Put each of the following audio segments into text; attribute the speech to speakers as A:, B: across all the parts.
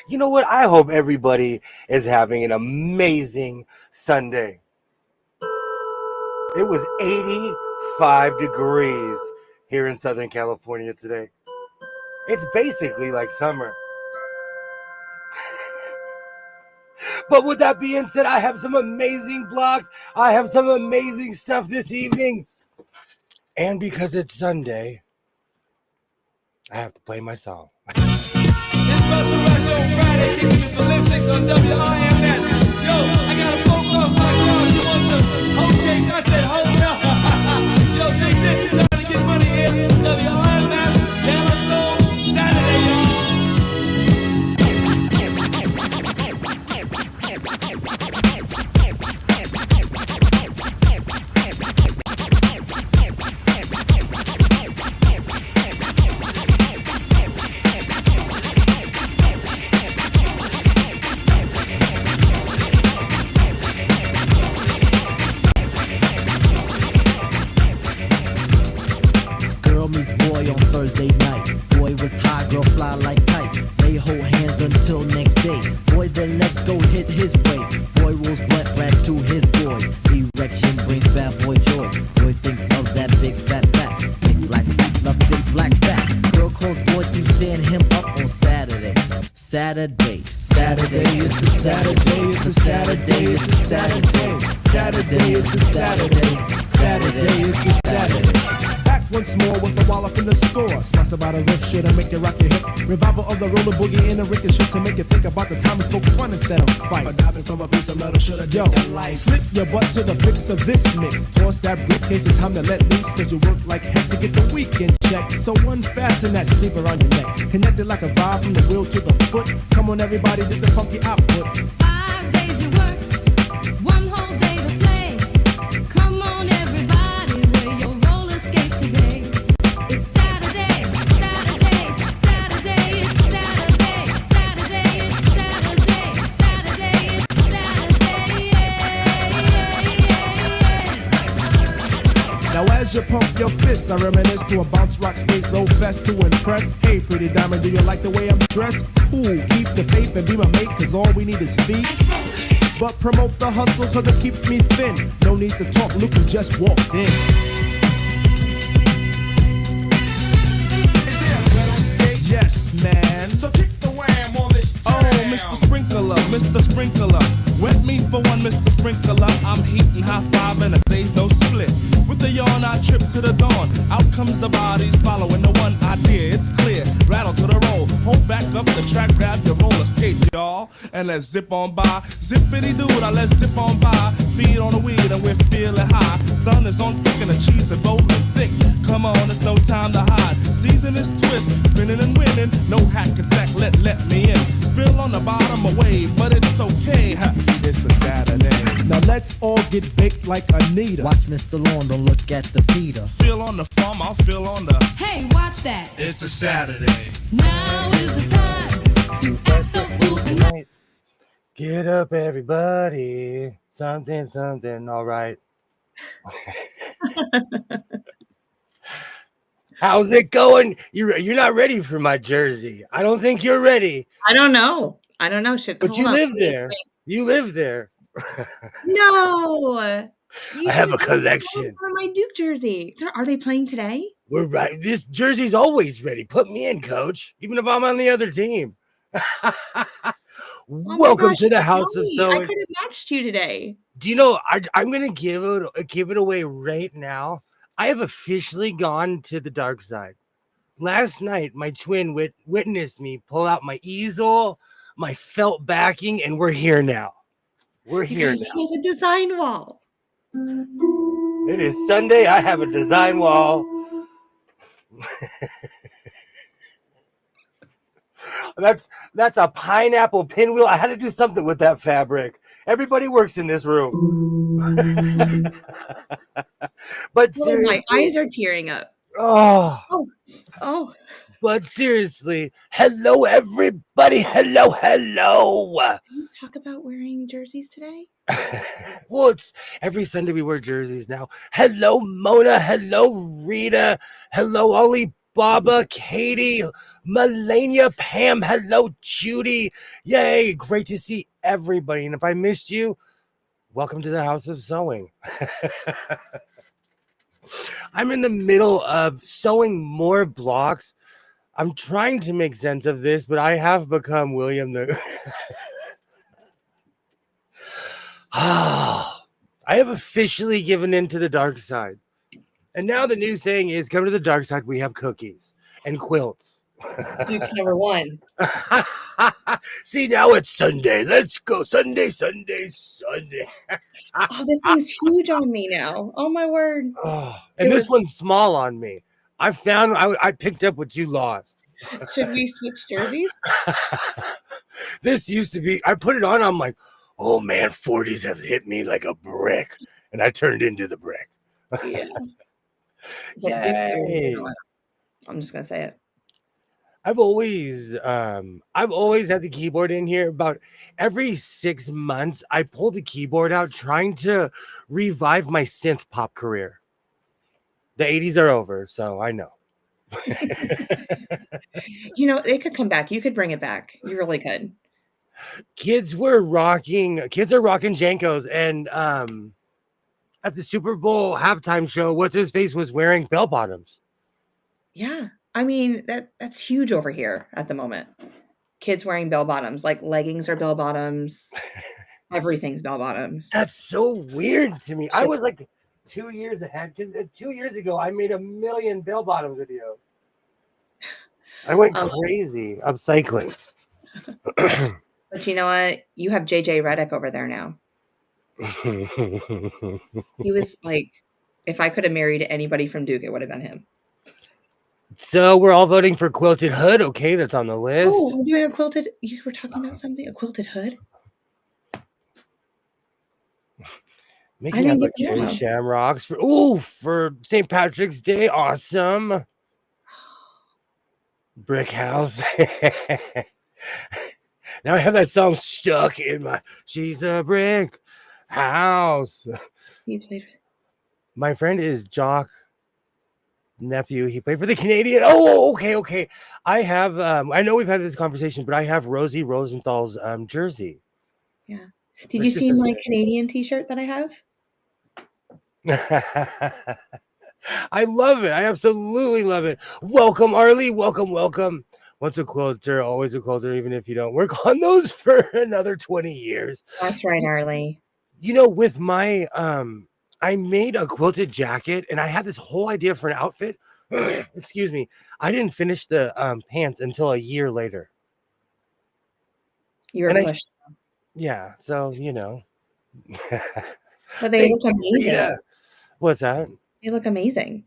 A: You know what? I hope everybody is having an amazing Sunday. It was 85 degrees here in Southern California today. It's basically like summer. But with that being said, I have some amazing blogs. I have some amazing stuff this evening. And because it's Sunday, I have to play my song.
B: It's Buster Rush on Friday, kicking the ballistics on WIMS. Yo, I got a phone call from my dog. You want the whole cake? I said, hold up. Yo, Big Dick, you trying to get money here. WIMS, Dallas Soul, Saturday, y'all.
C: Thursday night. Boy was high, girl fly like kite. They hold hands until next day. Boy, then let's go hit his way. Boy rolls blunt rat to his boys. Erection brings bad boy joys. Boy thinks of that big fat back. Big black feet, love big black fat. Girl calls boy to send him up on Saturday. Saturday, it's a Saturday, it's a Saturday, it's a Saturday. Saturday, it's a Saturday. Saturday, it's a Saturday.
D: Once more with the wallop in the score. Sponsored by the riff shit to make you rock your hip. Revival of the roller boogie in a ricochet to make you think about the time we spoke fun instead of fight. But diving from a piece of metal should have done that light. Slip your butt to the fix of this mix. Toss that briefcase, it's time to let loose. Cause you work like heck to get the weekend check. So unfasten that sleeper on your neck. Connected like a vibe from the wheel to the foot. Come on everybody, get the funky output.
E: 5 days you work, one whole day to play. Come on everybody, wear your roller skates today. It's Saturday, Saturday, Saturday, it's Saturday, Saturday, it's Saturday, Saturday, it's Saturday,
D: Now as you pump your fists, I reminisce to a bounce rock skate low fest to impress. Hey pretty diamond, do you like the way I'm dressed? Cool, keep the faith and be my mate, cause all we need is feet. But promote the hustle cause it keeps me thin. No need to talk, look who just walked in.
B: Is there a blood on stage?
D: Yes, man.
B: So kick the wham on this jam.
D: Oh, Mr. Sprinkler, Mr. Sprinkler. Wet me for one, Mr. Sprinkler. I'm heating high five and a day's no split. With a yawn, I trip to the dawn. Out comes the bodies following the one idea. It's clear. Rattle to the roll. Hold back up the track, grab your roller skates, y'all. And let's zip on by. Zippity doo, now let's zip on by. Feed on the weed and we're feeling high. Sun is on thick and the cheese is rolling thick. Come on, it's no time to hide. Season is twist, spinning and winning. No hack and sack, let me in. Spill on the bottom away, but it's okay. Ha, it's a Saturday. Now let's all get baked like Anita.
C: Watch Mr. Lawn, don't look at the Peter.
D: Feel on the farm, I'll feel on the.
E: Hey, watch that.
D: It's a Saturday.
E: Now is the time to act the fool tonight.
A: Get up, everybody. Something, all right. How's it going? You're not ready for my jersey. I don't think you're ready.
F: I don't know. Should
A: But
F: hold
A: you
F: on.
A: live
F: Wait,
A: there.
F: wait.
A: You live there.
F: No. You
A: I have a
F: should
A: collection.
F: for my Duke jersey. Are they playing today?
A: We're right. This jersey's always ready. Put me in, coach. Even if I'm on the other team.
F: Oh my
A: Welcome
F: gosh,
A: to the
F: tell
A: House of
F: me. I
A: Sewing.
F: could have matched you today.
A: Do you know? I'm gonna give it away right now. I have officially gone to the dark side. Last night, my twin witnessed me pull out my easel, my felt backing, and we're here now. We're
F: You
A: here
F: guys,
A: now.
F: he has a design wall.
A: It is Sunday. I have a design wall. That's a pineapple pinwheel. I had to do something with that fabric. Everybody works in this room. But
F: Oh, my
A: seriously,
F: eyes are tearing up.
A: oh,
F: Oh.
A: but seriously, hello everybody. Hello.
F: Can you talk about wearing jerseys today?
A: Well, it's every Sunday we wear jerseys now. Hello, Mona. Hello, Rita. Hello, Ollie Baba, Katie, Melania, Pam, hello, Judy. Yay, great to see everybody. And if I missed you, welcome to the House of Sewing. I'm in the middle of sewing more blocks. I'm trying to make sense of this, but I have become William the... I have officially given in to the dark side. And now the new saying is, come to the dark side, we have cookies and quilts.
F: Duke's number one.
A: See, now it's Sunday. Let's go. Sunday, Sunday, Sunday.
F: Oh, this thing's huge on me now. Oh my word.
A: Oh, and
F: It
A: this
F: was-
A: one's small on me. I picked up what you lost.
F: Should we switch jerseys?
A: This used to be, I put it on, I'm like, oh man, 40s have hit me like a brick. And I turned into the brick.
F: Yeah. But Duke's number
A: Yay.
F: one. I'm just gonna say it.
A: I've always had the keyboard in here. About every 6 months, I pull the keyboard out trying to revive my synth pop career. The 80s are over, so I know.
F: You know, it could come back. You could bring it back. You really could.
A: Kids are rocking Jankos, and at the Super Bowl halftime show, what's his face was wearing bell bottoms.
F: Yeah. I mean, that's huge over here at the moment. Kids wearing bell bottoms, like leggings are bell bottoms. Everything's bell bottoms.
A: That's so weird to me.
F: It's
A: I
F: just-
A: was like 2 years ahead because 2 years ago I made a million bell bottom videos. I went crazy upcycling.
F: But you know what? You have JJ Redick over there now. He was like, if I could have married anybody from Duke, it would have been him.
A: So we're all voting for quilted hood. Okay, that's on the list.
F: Oh, we're doing a quilted. You were talking about something, a quilted hood.
A: Making
F: didn't
A: up
F: get
A: like
F: the memo.
A: shamrocks for St. Patrick's Day. Awesome. Brick house. Now I have that song stuck in my. She's a brick house.
F: You played.
A: My friend is Jock nephew. He played for the Canadian. Oh, okay. I have. I know we've had this conversation, but I have Rosie Rosenthal's jersey.
F: Yeah. Did you see my Canadian T-shirt that I have?
A: I love it. I absolutely love it. Welcome, Arlie. Welcome. Once a quilter, always a quilter, even if you don't work on those for another 20 years.
F: That's right, Arlie.
A: You know, with my I made a quilted jacket and I had this whole idea for an outfit. Excuse me. I didn't finish the pants until a year later.
F: You were
A: And
F: pushed.
A: Yeah, so you know.
F: But they
A: Thank
F: look
A: you,
F: amazing.
A: Rita. What's that?
F: They look amazing.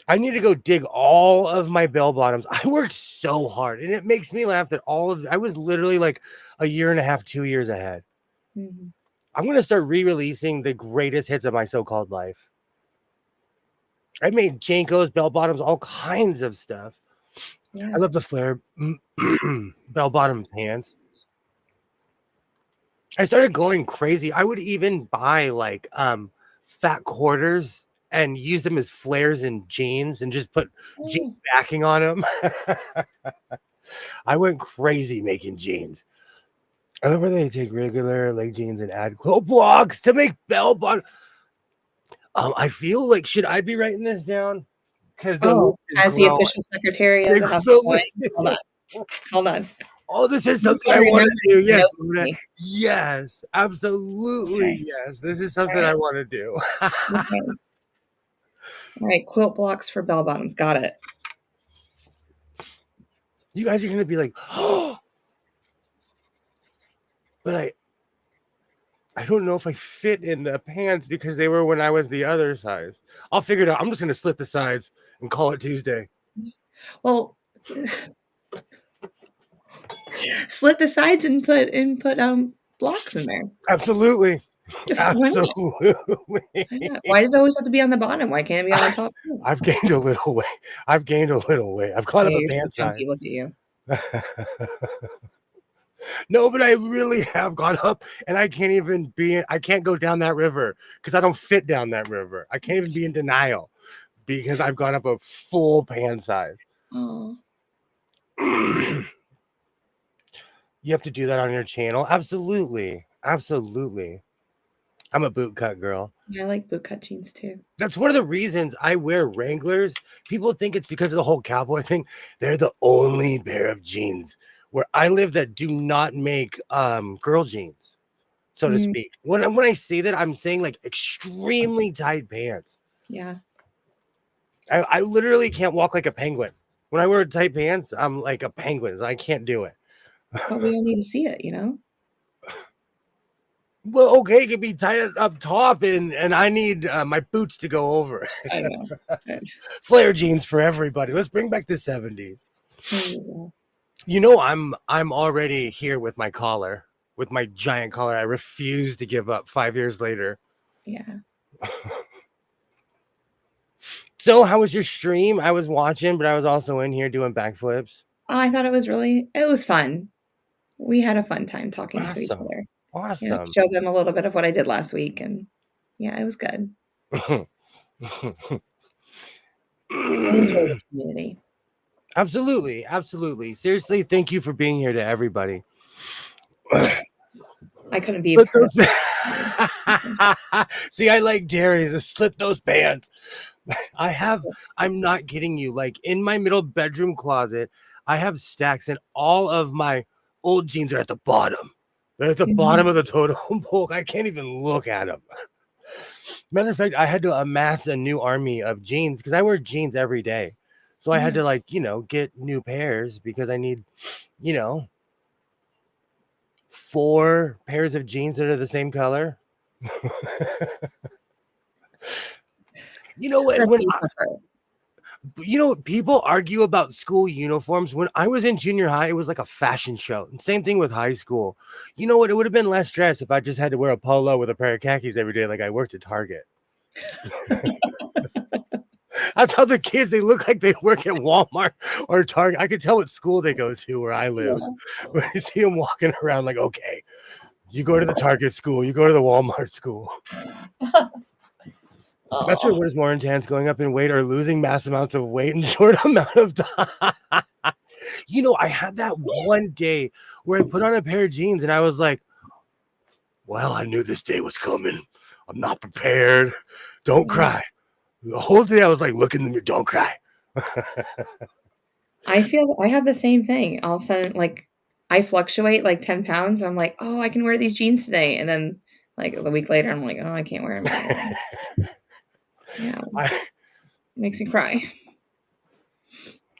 A: I need to go dig all of my bell bottoms. I worked so hard, and it makes me laugh that I was literally like a year and a half, 2 years ahead.
F: Mhm.
A: I'm going to start re-releasing the greatest hits of my so-called life. I made Jankos, bell bottoms, all kinds of stuff.
F: Yeah.
A: I love the flare bell bottom pants. I started going crazy. I would even buy like fat quarters and use them as flares in jeans and just put jean backing on them. I went crazy making jeans. I love where they take regular leg jeans and add quilt blocks to make bell bottom. I feel like, should I be writing this down? Because
F: as the official secretary of the House of Sewing. Hold on.
A: Oh, this is
F: Just
A: something I
F: gotta
A: want to do.
F: remember
A: Yes,
F: to note me.
A: yes, absolutely. Yes, this is something I want to do.
F: Okay. All right, quilt blocks for bell bottoms. Got it.
A: You guys are gonna be like, oh, but I don't know if I fit in the pants because they were when I was the other size. I'll figure it out. I'm just gonna slit the sides and call it Tuesday.
F: Well, slit the sides and put blocks in there.
A: Absolutely.
F: Just why not?
A: Absolutely.
F: Why not? Why does it always have to be on the bottom? Why can't it be on the top too?
A: I've gained a little weight. I've caught
F: Yeah,
A: up a
F: you're so
A: pant size.
F: chunky. Look at you.
A: No, but I really have gone up, and I can't even be. I can't go down that river because I don't fit down that river. I can't even be in denial because I've gone up a full pan size.
F: Oh,
A: You have to do that on your channel. Absolutely, absolutely. I'm a boot cut girl.
F: I like bootcut jeans too.
A: That's one of the reasons I wear Wranglers. People think it's because of the whole cowboy thing. They're the only pair of jeans where I live that do not make girl jeans, so to
F: Mm,
A: speak. When I say that, I'm saying like extremely tight pants.
F: yeah,
A: I literally can't walk like a penguin. When I wear tight pants, I'm like a penguin. So I can't do it.
F: but we all need to see it, you know?
A: Well, okay, it can be tight up top, and I need my boots to go over.
F: I know.
A: Flare jeans for everybody. Let's bring back the 70s.
F: Yeah.
A: You know, I'm already here with my collar, with my giant collar. I refuse to give up 5 years later.
F: Yeah.
A: So, how was your stream? I was watching, but I was also in here doing backflips.
F: I thought it was fun. We had a fun time talking to each
A: Awesome.
F: other. Yeah,
A: Awesome.
F: showed them a little bit of what I did last week, and yeah, it was good. I enjoy the community.
A: Absolutely. Absolutely. Seriously, thank you for being here to everybody.
F: I couldn't be a
A: Slip
F: part of
A: those
F: it.
A: See, I like Darius to slip those pants. I'm not kidding you. Like in my middle bedroom closet, I have stacks, and all of my old jeans are at the bottom. They're at the bottom of the totem pole. I can't even look at them. Matter of fact, I had to amass a new army of jeans because I wear jeans every day. So I had
F: Yeah.
A: to get new pairs because I need, you know, 4 pairs of jeans that are the same color. You know what?
F: That's what you prefer.
A: People argue about school uniforms. When I was in junior high, it was like a fashion show. And same thing with high school. You know what? It would have been less stress if I just had to wear a polo with a pair of khakis every day, like I worked at Target. That's how the kids, they look like they work at Walmart or Target. I could tell what school they go to where I live.
F: Yeah.
A: When you see them walking around, like, okay, you go to the Target school, you go to the Walmart school. Not sure what is more intense, going up in weight or losing mass amounts of weight in short amount of time. I had that one day where I put on a pair of jeans and I was like, well, I knew this day was coming. I'm not prepared. Don't cry. The whole day I was like, look in the mirror, don't cry.
F: I feel I have the same thing. All of a sudden, like, I fluctuate like 10 pounds. I'm like, oh, I can wear these jeans today. And then, like, a week later, I'm like, oh, I can't wear them anymore. Yeah, makes me cry.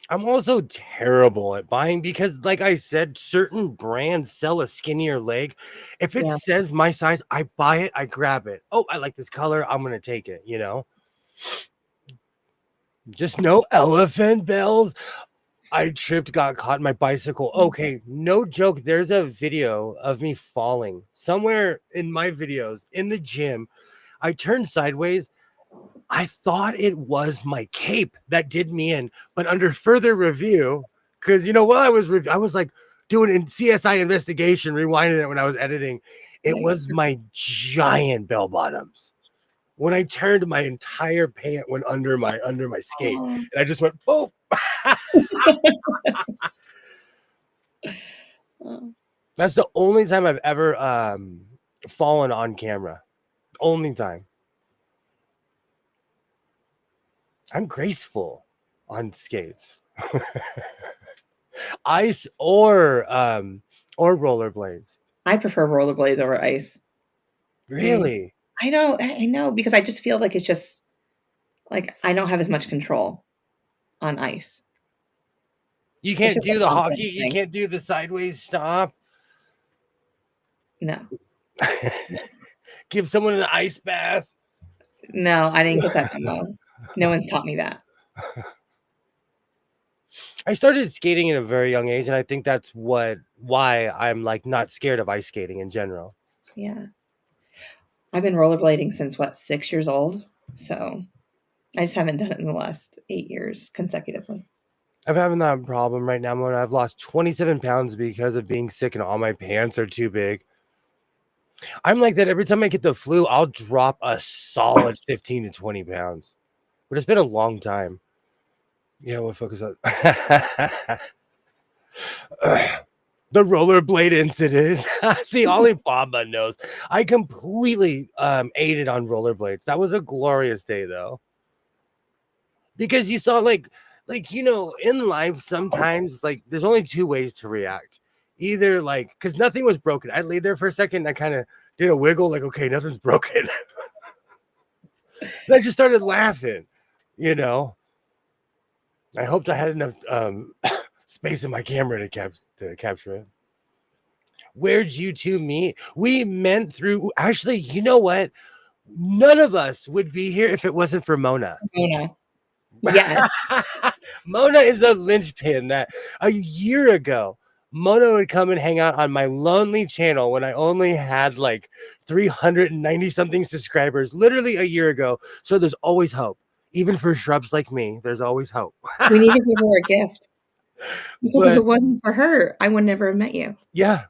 A: I'm also terrible at buying because, like I said, certain brands sell a skinnier leg. If it
F: Yeah.
A: says my size, I buy it, I grab it. Oh, I like this color. I'm going to take it, Just no elephant bells. I tripped, got caught in my bicycle. Okay, no joke. There's a video of me falling somewhere in my videos in the gym. I turned sideways. I thought it was my cape that did me in, but under further review, because while I was like doing in CSI investigation, rewinding it when I was editing, it was my giant bell bottoms. When I turned, my entire pant went under my skate, and I just went, oh. That's the only time I've ever fallen on camera. Only time. I'm graceful on skates. Ice or rollerblades.
F: I prefer rollerblades over ice.
A: Really?
F: I know, because I just feel like it's just like I don't have as much control on ice.
A: You
F: It's
A: can't
F: just
A: do
F: a
A: the
F: confidence
A: hockey. You
F: thing.
A: can't do the sideways stop.
F: No.
A: Give someone an ice bath.
F: No, I didn't get that memo. No one's taught me that.
A: I started skating at a very young age, and I think that's why I'm like not scared of ice skating in general.
F: Yeah. I've been rollerblading since 6 years old. So I just haven't done it in the last 8 years consecutively.
A: I'm having that problem right now when I've lost 27 pounds because of being sick and all my pants are too big. I'm like that every time I get the flu, I'll drop a solid 15 to 20 pounds. But it's been a long time. Yeah, we'll focus on the rollerblade incident. See, only Bamba knows. I completely aided on rollerblades. That was a glorious day though. Because you saw in life sometimes like there's only two ways to react. Either like because nothing was broken. I laid there for a second, I kind of did a wiggle, like, okay, nothing's broken. And I just started laughing, you know. I hoped I had enough space in my camera to capture it. Where'd you two meet? We met through actually, you know what? None of us would be here if it wasn't for Mona.
F: Mona. Yes.
A: Mona is the linchpin that a year ago, Mona would come and hang out on my lonely channel when I only had like 390 something subscribers, literally a year ago. So there's always hope. Even for shrubs like me, there's always hope.
F: We need to give her a gift. Because if
A: But
F: it wasn't for her, I would never have met you.
A: yeah,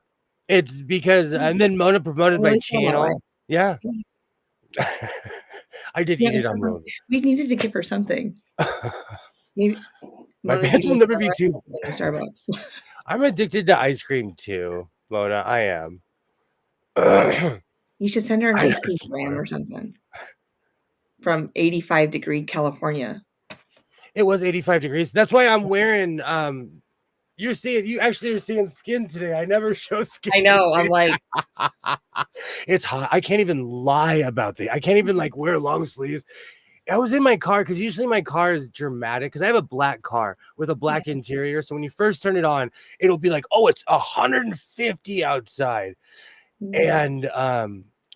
A: it's because, and then Mona
F: I
A: promoted my
F: really feel that way.
A: channel. Yeah.
F: Yeah.
A: I did
F: Yeah,
A: eat it on road.
F: we needed to give her something. Maybe
A: My
F: Mona
A: pants
F: give
A: will
F: you
A: never be
F: Starbucks,
A: too.
F: I'll send you Starbucks.
A: I'm addicted to ice cream too, Mona. I am.
F: You should send her an
A: I
F: ice cream gram or something from 85-degree California.
A: It was 85 degrees. That's why I'm wearing you actually are seeing skin today. I never show skin.
F: I know. I'm like,
A: It's hot. I can't even lie about I can't even like wear long sleeves. I was in my car because usually my car is dramatic because I have a black car with a black interior. So when you first turn it on, it'll be like, oh, it's 150 outside. And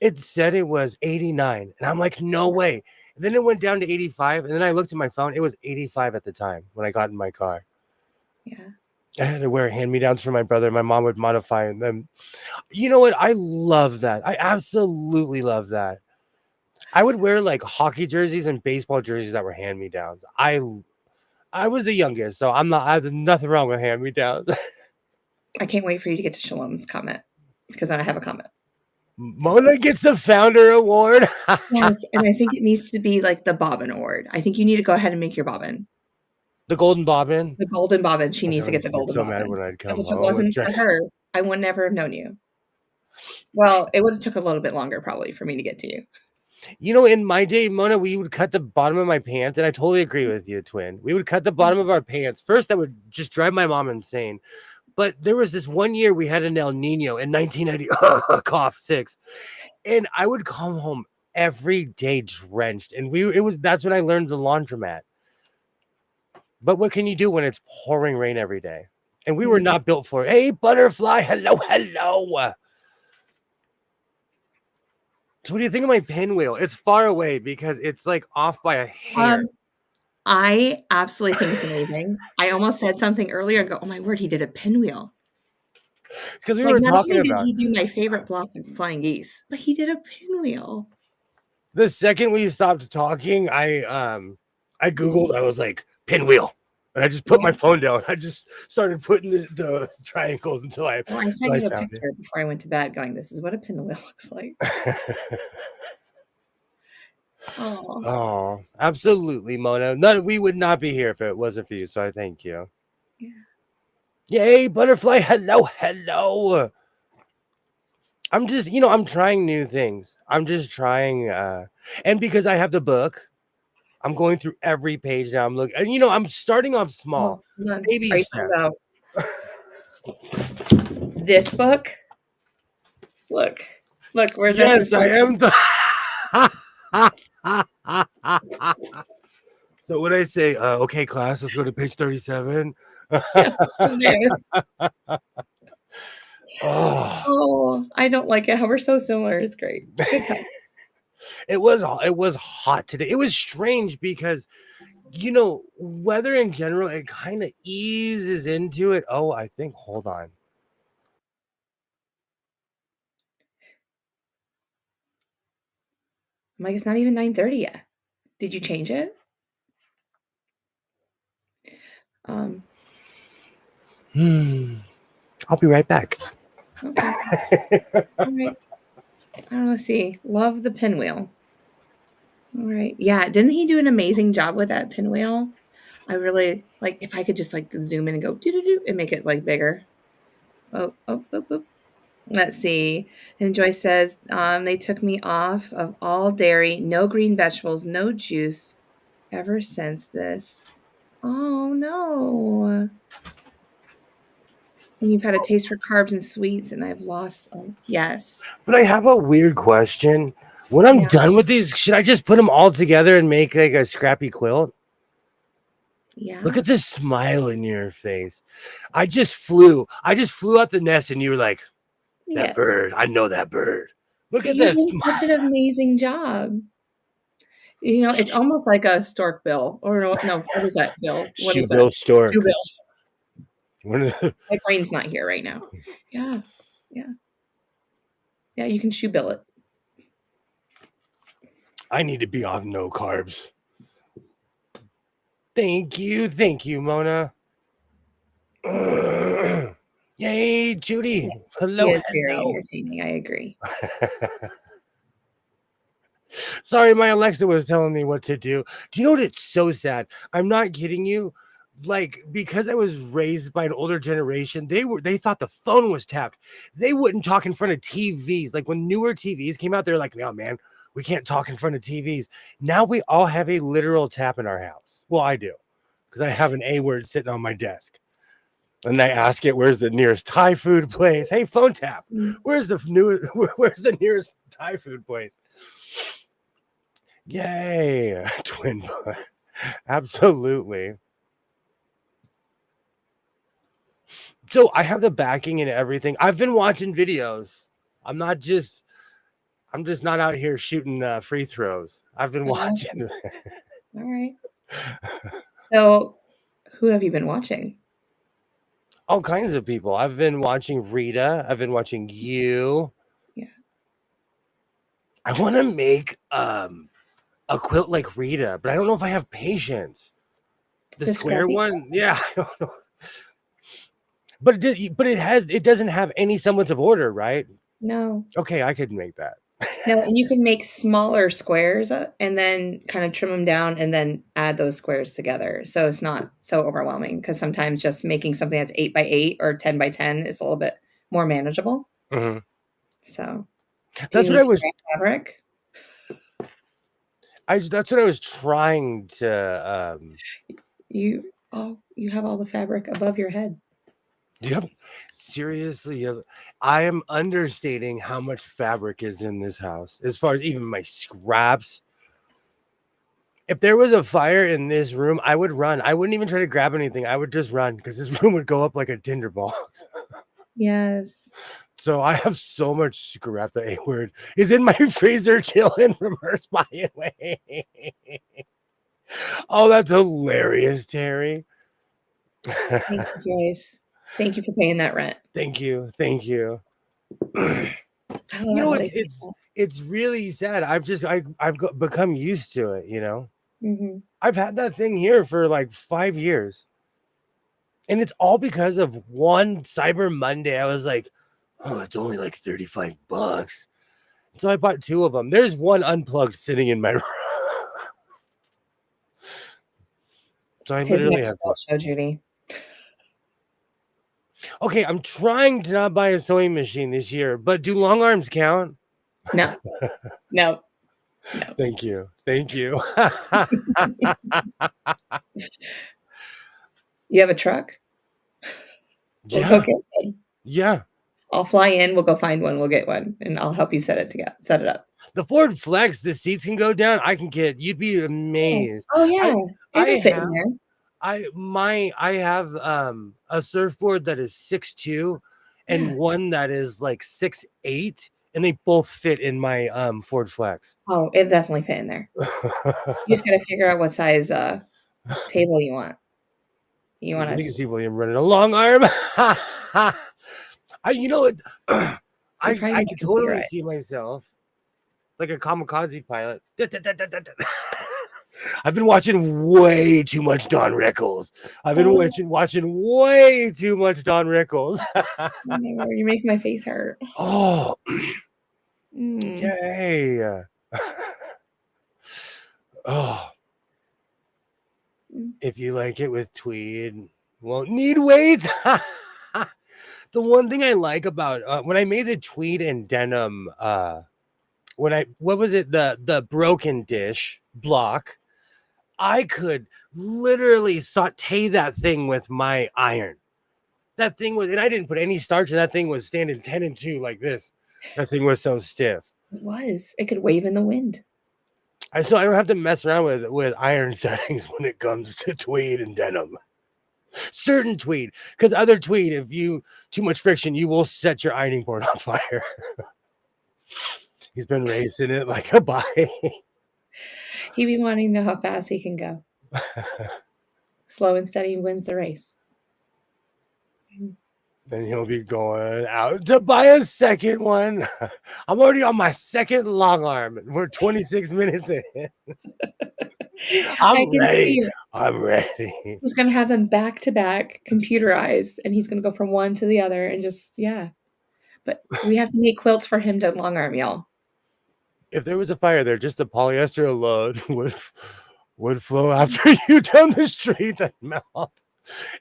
A: it said it was 89. And I'm like, no way. And then it went down to 85. And then I looked at my phone. It was 85 at the time when I got in my car.
F: yeah.
A: I had to wear hand-me-downs for my brother. My mom would modify them. You know what? I love that. I absolutely love that. I would wear like hockey jerseys and baseball jerseys that were hand-me-downs. I was the youngest, so there's nothing wrong with hand-me-downs.
F: I can't wait for you to get to Shalom's comment because I have a comment.
A: Mona gets the founder award.
F: Yes, and I think it needs to be like the bobbin award. I think you need to go ahead and make your bobbin.
A: The golden bobbin.
F: The golden bobbin. She needs to
A: Okay,
F: get the
A: she'd get
F: golden
A: so mad
F: bobbin.
A: when I'd
F: Because
A: come
F: if it
A: home.
F: wasn't for her, I would never have known you. Well, it would have took a little bit longer probably for me to get to you.
A: You know, in my day, Mona, we would cut the bottom of my pants, and I totally agree with you, twin. We would cut the bottom of our pants. First, that would just drive my mom insane. But there was this one year we had an El Nino in 1990, cough 6. And I would come home every day drenched. And that's when I learned the laundromat. But what can you do when it's pouring rain every day? And we were not built for it. Hey, butterfly, hello, hello. So what do you think of my pinwheel? It's far away because it's like off by a hair.
F: I absolutely think it's amazing. I almost said something earlier and go, oh my word, he did a pinwheel.
A: It's because we
F: Like,
A: were
F: not
A: talking
F: only did
A: about
F: he do my favorite block of flying geese, but he did a pinwheel.
A: the second we stopped talking, I Googled, I was like, pinwheel. And I just put my phone down. I just started putting the triangles until I
F: Well, I sent you a
A: found
F: picture before I went to bed going, this is what a pinwheel looks like. Oh,
A: Oh, absolutely, Mona. We would not be here if it wasn't for you. So I thank you.
F: yeah.
A: Yay, butterfly. Hello, hello. I'm just, I'm trying new things. I'm just trying, and because I have the book, I'm going through every page now. I'm looking, and I'm starting off small.
F: Oh, hold on.
A: Baby
F: Price
A: steps.
F: out. This book. Look, where's
A: Yes, I am. So what I say? Okay, class, let's go to page 37.
F: Oh, I don't like it. How we're so similar. It's great. Good time.
A: It was hot today. It was strange because weather in general, it kind of eases into it. Oh, I think hold on.
F: I'm like, it's not even 9:30 yet. Did you change it? Um,
A: I'll be right back.
F: okay. All right. I don't know. Let's see. Love the pinwheel. All right. Yeah. Didn't he do an amazing job with that pinwheel? I really like if I could just like zoom in and go do do do and make it like bigger. Oh. Let's see. And Joyce says, they took me off of all dairy, no green vegetables, no juice ever since this. Oh no. And you've had a taste for carbs and sweets, and I've lost. Oh, yes.
A: But I have a weird question. When I'm
F: Yeah.
A: done with these, should I just put them all together and make like a scrappy quilt?
F: Yeah.
A: Look at this smile in your face. I just flew out the nest and you were like, that
F: Yes.
A: bird. I know that bird. Look
F: But
A: at
F: you
A: this.
F: did such an amazing job. You know, it's almost like a stork bill. Or no, what is that, Bill? What is that?
A: Shoebill stork.
F: Shoe bill.
A: One of the-
F: My brain's not here right now. Yeah. Yeah, you can shoe bill it.
A: I need to be off no carbs. Thank you, Mona. Yay, Judy. Hello.
F: He is very
A: hello.
F: entertaining. I agree.
A: Sorry, my Alexa was telling me what to do. Do you know what? It's so sad. I'm not kidding you. Like, because I was raised by an older generation, they thought the phone was tapped. They wouldn't talk in front of TVs. Like when newer TVs came out, they're like, no, man, we can't talk in front of TVs. Now we all have a literal tap in our house. Well, I do, because I have an A word sitting on my desk. And I ask it, where's the nearest Thai food place? Hey, phone tap. Where's the nearest Thai food place? Yay, twin boy. Absolutely. So I have the backing and everything. I've been watching videos. I'm just not out here shooting free throws. I've been watching.
F: All right. So, who have you been watching?
A: All kinds of people. I've been watching Rita. I've been watching you.
F: Yeah.
A: I want to make a quilt like Rita, but I don't know if I have patience. The square
F: scrappy
A: one, yeah, I don't know. But it doesn't have any semblance of order, right?
F: No.
A: Okay, I could make that.
F: No, and you can make smaller squares and then kind of trim them down and then add those squares together. So it's not so overwhelming because sometimes just making something that's 8 by 8 or 10 by 10 is a little bit more manageable.
A: Mm-hmm. So
F: do
A: that's
F: you
A: what I
F: need
A: was.
F: scrap fabric?
A: That's what I was trying to.
F: You have all the fabric above your head.
A: Yep. Seriously, I am understating how much fabric is in this house, as far as even my scraps. If there was a fire in this room, I would run. I wouldn't even try to grab anything. I would just run because this room would go up like a tinderbox.
F: Yes.
A: So I have so much scrap. The A word is in my freezer chilling from her spying away. Oh, that's hilarious, Terry.
F: Thank you, Joyce. Thank you for paying that rent.
A: Thank you.
F: I love
A: You know
F: how
A: what?
F: they say
A: It's really sad. I've become used to it. You know,
F: that. Mhm.
A: I've had that thing here for like 5 years, and it's all because of one Cyber Monday. I was like, oh, it's only like $35. So I bought 2 of them. There's one unplugged sitting in my room. So I
F: His
A: literally
F: next
A: have.
F: quilt show, Judy.
A: Okay, I'm trying to not buy a sewing machine this year, but do long arms count?
F: No. No.
A: Thank you.
F: You have a truck? We'll
A: Yeah.
F: go get one.
A: Yeah.
F: I'll fly in, we'll go find one, we'll get one, and I'll help you set it up.
A: The Ford Flex, the seats can go down. You'd be amazed.
F: Oh yeah. It'll fit in there.
A: I have a surfboard that is 6'2" and one that is like 6'8", and they both fit in my Ford Flex.
F: Oh, it'll definitely fit in there. You just gotta figure out what size table you want. You want
A: I think
F: to
A: it's people running a long arm. You know what? I could totally see myself like a kamikaze pilot. I've been watching way too much Don Rickles. I've been
F: Oh,
A: watching way too much Don Rickles.
F: no, you make my face hurt.
A: Oh,
F: Mm.
A: yay. Oh,
F: Mm.
A: if you like it with tweed, won't need weights. The one thing I like about when I made the tweed and denim, what was it, the broken dish block, I could literally saute that thing with my iron. That thing was, and I didn't put any starch in that thing, was standing 10 and 2 like this. That thing was so stiff.
F: It was. It could wave in the wind.
A: So I don't have to mess around with iron settings when it comes to tweed and denim. Certain tweed, because other tweed, if you too much friction, you will set your ironing board on fire. He's been racing it like a bike.
F: He be wanting to know how fast he can go. Slow and steady wins the race.
A: Then he'll be going out to buy a second one. I'm already on my second long arm. We're 26 minutes in.
F: I
A: I'm
F: can
A: ready.
F: see it.
A: I'm ready.
F: He's gonna have them back to back, computerized, and he's gonna go from one to the other and just yeah. But we have to make quilts for him to long arm, y'all.
A: If there was a fire there, just the polyester load would flow after you down the street and melt.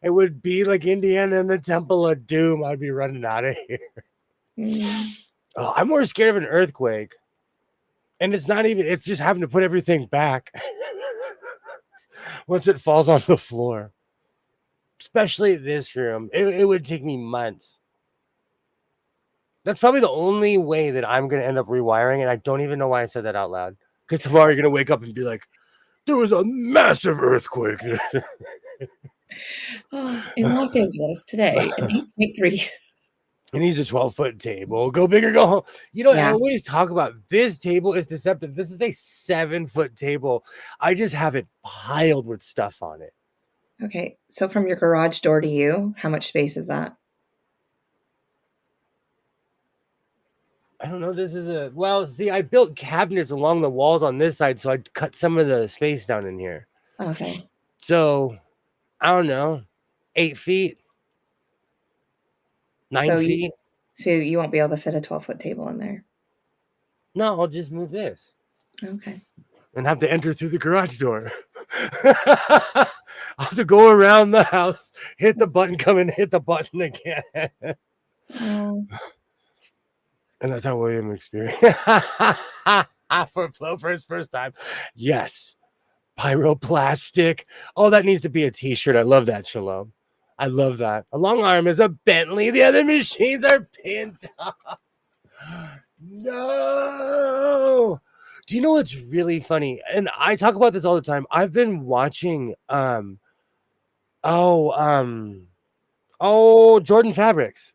A: It would be like Indiana and the Temple of Doom. I'd be running out of here.
F: Mm.
A: Oh, I'm more scared of an earthquake. And it's not even, it's just having to put everything back once it falls on the floor. Especially this room. It would take me months. That's probably the only way that I'm going to end up rewiring. And I don't even know why I said that out loud. Because tomorrow you're going to wake up and be like, there was a massive earthquake.
F: Oh, in Los Angeles today, an 8.3.
A: It needs a 12-foot table. Go big or go home. You know, I
F: Yeah.
A: always talk about this table is deceptive. This is a 7-foot table. I just have it piled with stuff on it.
F: Okay, so from your garage door to you, how much space is that?
A: I don't know. This is a, well, see, I built cabinets along the walls on this side, so I cut some of the space down in here.
F: Okay.
A: So, I don't know, 8 feet, 9
F: So
A: feet.
F: you won't be able to fit a 12-foot table in there.
A: No, I'll just move this
F: Okay.
A: and have to enter through the garage door. I'll have to go around the house, hit the button, come and hit the button again.
F: Oh,
A: And that's how William experienced for Flo for his first time. Yes. Pyroplastic. Oh, that needs to be a t-shirt. I love that, Shalom. I love that. A long arm is a Bentley. The other machines are Pintos. No. Do you know what's really funny? And I talk about this all the time. I've been watching Jordan Fabrics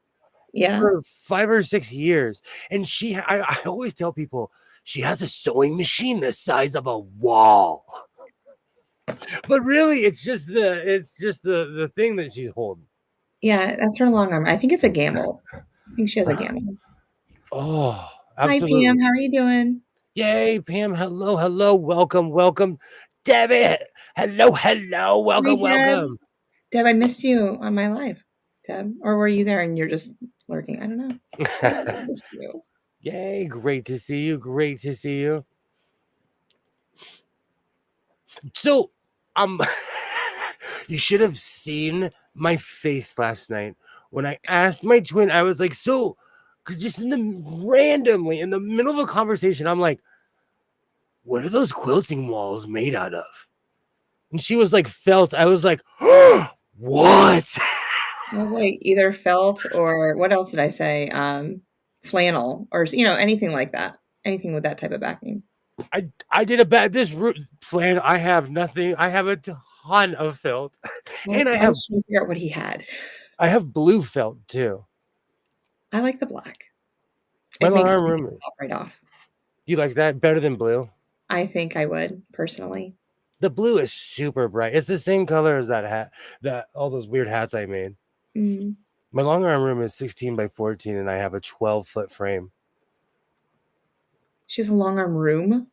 F: yeah.
A: for 5 or 6 years. And I always tell people she has a sewing machine the size of a wall. But really, it's just the thing that she's holding.
F: Yeah, that's her long arm. I think it's a gamble. I think she has a gamble.
A: Oh,
F: Hi,
A: absolutely.
F: Pam. How are you doing?
A: Yay, Pam. Hello. Welcome. Debbie. Hello. Welcome.
F: Deb. Deb, I missed you on my live. Deb, or were you there and you're just lurking? I don't know. I missed you.
A: Yay, great to see you. So, you should have seen my face last night when I asked my twin. I was like, so, because just randomly in the middle of a conversation, I'm like, what are those quilting walls made out of? And she was like, felt. I was like, oh, what?
F: I was like either felt or what else did I say? Flannel or anything like that. Anything with that type of backing.
A: I did a bad this root flan. I have nothing. I have a ton of felt, and I
F: was trying to figure out what he had.
A: I have blue felt too.
F: I like the black.
A: My
F: It makes
A: alarm
F: it
A: room.
F: pop right off.
A: You like that better than blue?
F: I think I would personally.
A: The blue is super bright. It's the same color as that hat, all those weird hats I made.
F: Mm.
A: My long arm room is 16 by 14, and I have a 12-foot frame.
F: She has a long arm room.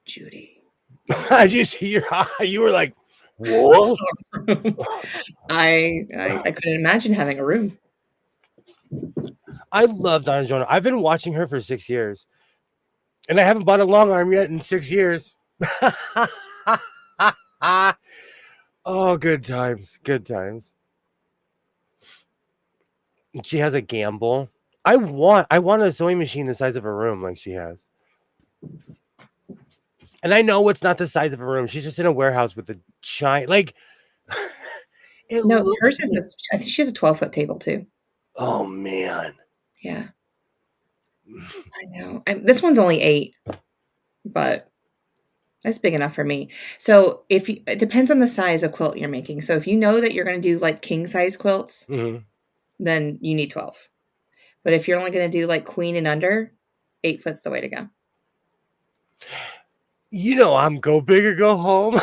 F: Judy.
A: Did you see your eye? You were like, whoa.
F: I couldn't imagine having a room.
A: I love Donna Jonah. I've been watching her for 6 years, and I haven't bought a long arm yet in 6 years. Oh, good times. Good times. And she has a gamble. I want a sewing machine the size of a room like she has. And I know it's not the size of a room. She's just in a warehouse with a giant like it
F: No,
A: looks
F: hers is
A: like,
F: I think she has a 12-foot table too.
A: oh man.
F: Yeah. I know. This one's only 8, but that's big enough for me. So it depends on the size of quilt you're making. So if you know that you're going to do like king size quilts,
A: Mhm.
F: then you need 12. But if you're only going to do like queen and under, 8 foot's the way to go.
A: You know I'm go big or go home.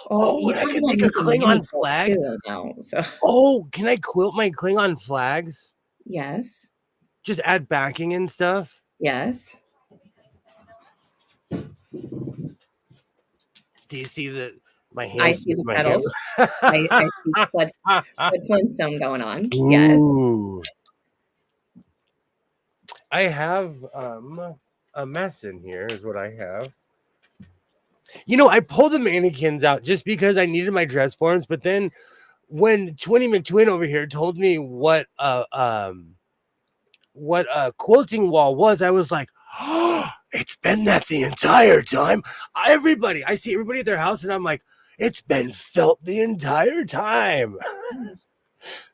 F: Oh,
A: Oh, and I could make a Klingon flag.
F: too now. So
A: Oh, can I quilt my Klingon flags?
F: yes,
A: Just add backing and stuff.
F: yes.
A: Do you see my hands?
F: I see the
A: my
F: petals.
A: hand-
F: I see Fred Flintstone going on. Yes.
A: Ooh. I have a mess in here is what I have. You know, I pulled the mannequins out just because I needed my dress forms, but then when Twinny McTwin over here told me what a quilting wall was, I was like, oh, it's been that the entire time. I see everybody at their house, and I'm like, it's been felt the entire time.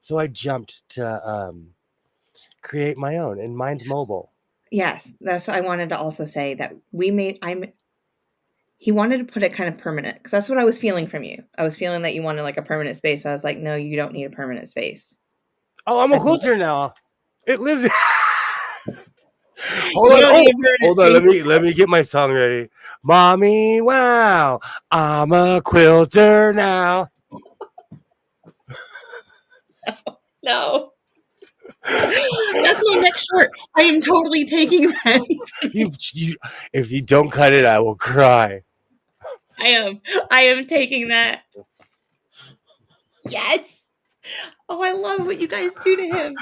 A: So I jumped to create my own, and mine's mobile.
F: Yes, that's what I wanted to also say that he wanted to put it kind of permanent because that's what I was feeling from you. I was feeling that you wanted like a permanent space, but I was like, no, you don't need a permanent space.
A: Oh, I'm a
F: I think
A: quilter now. It lives.
F: You
A: Hold
F: don't
A: on,
F: need a permanent
A: hold on.
F: space.
A: Let me get my song ready. Mommy, wow, I'm a quilter now.
F: No. That's my next short. I am totally taking that.
A: If you don't cut it, I will cry.
F: I am taking that. Yes. Oh, I love what you guys do to him.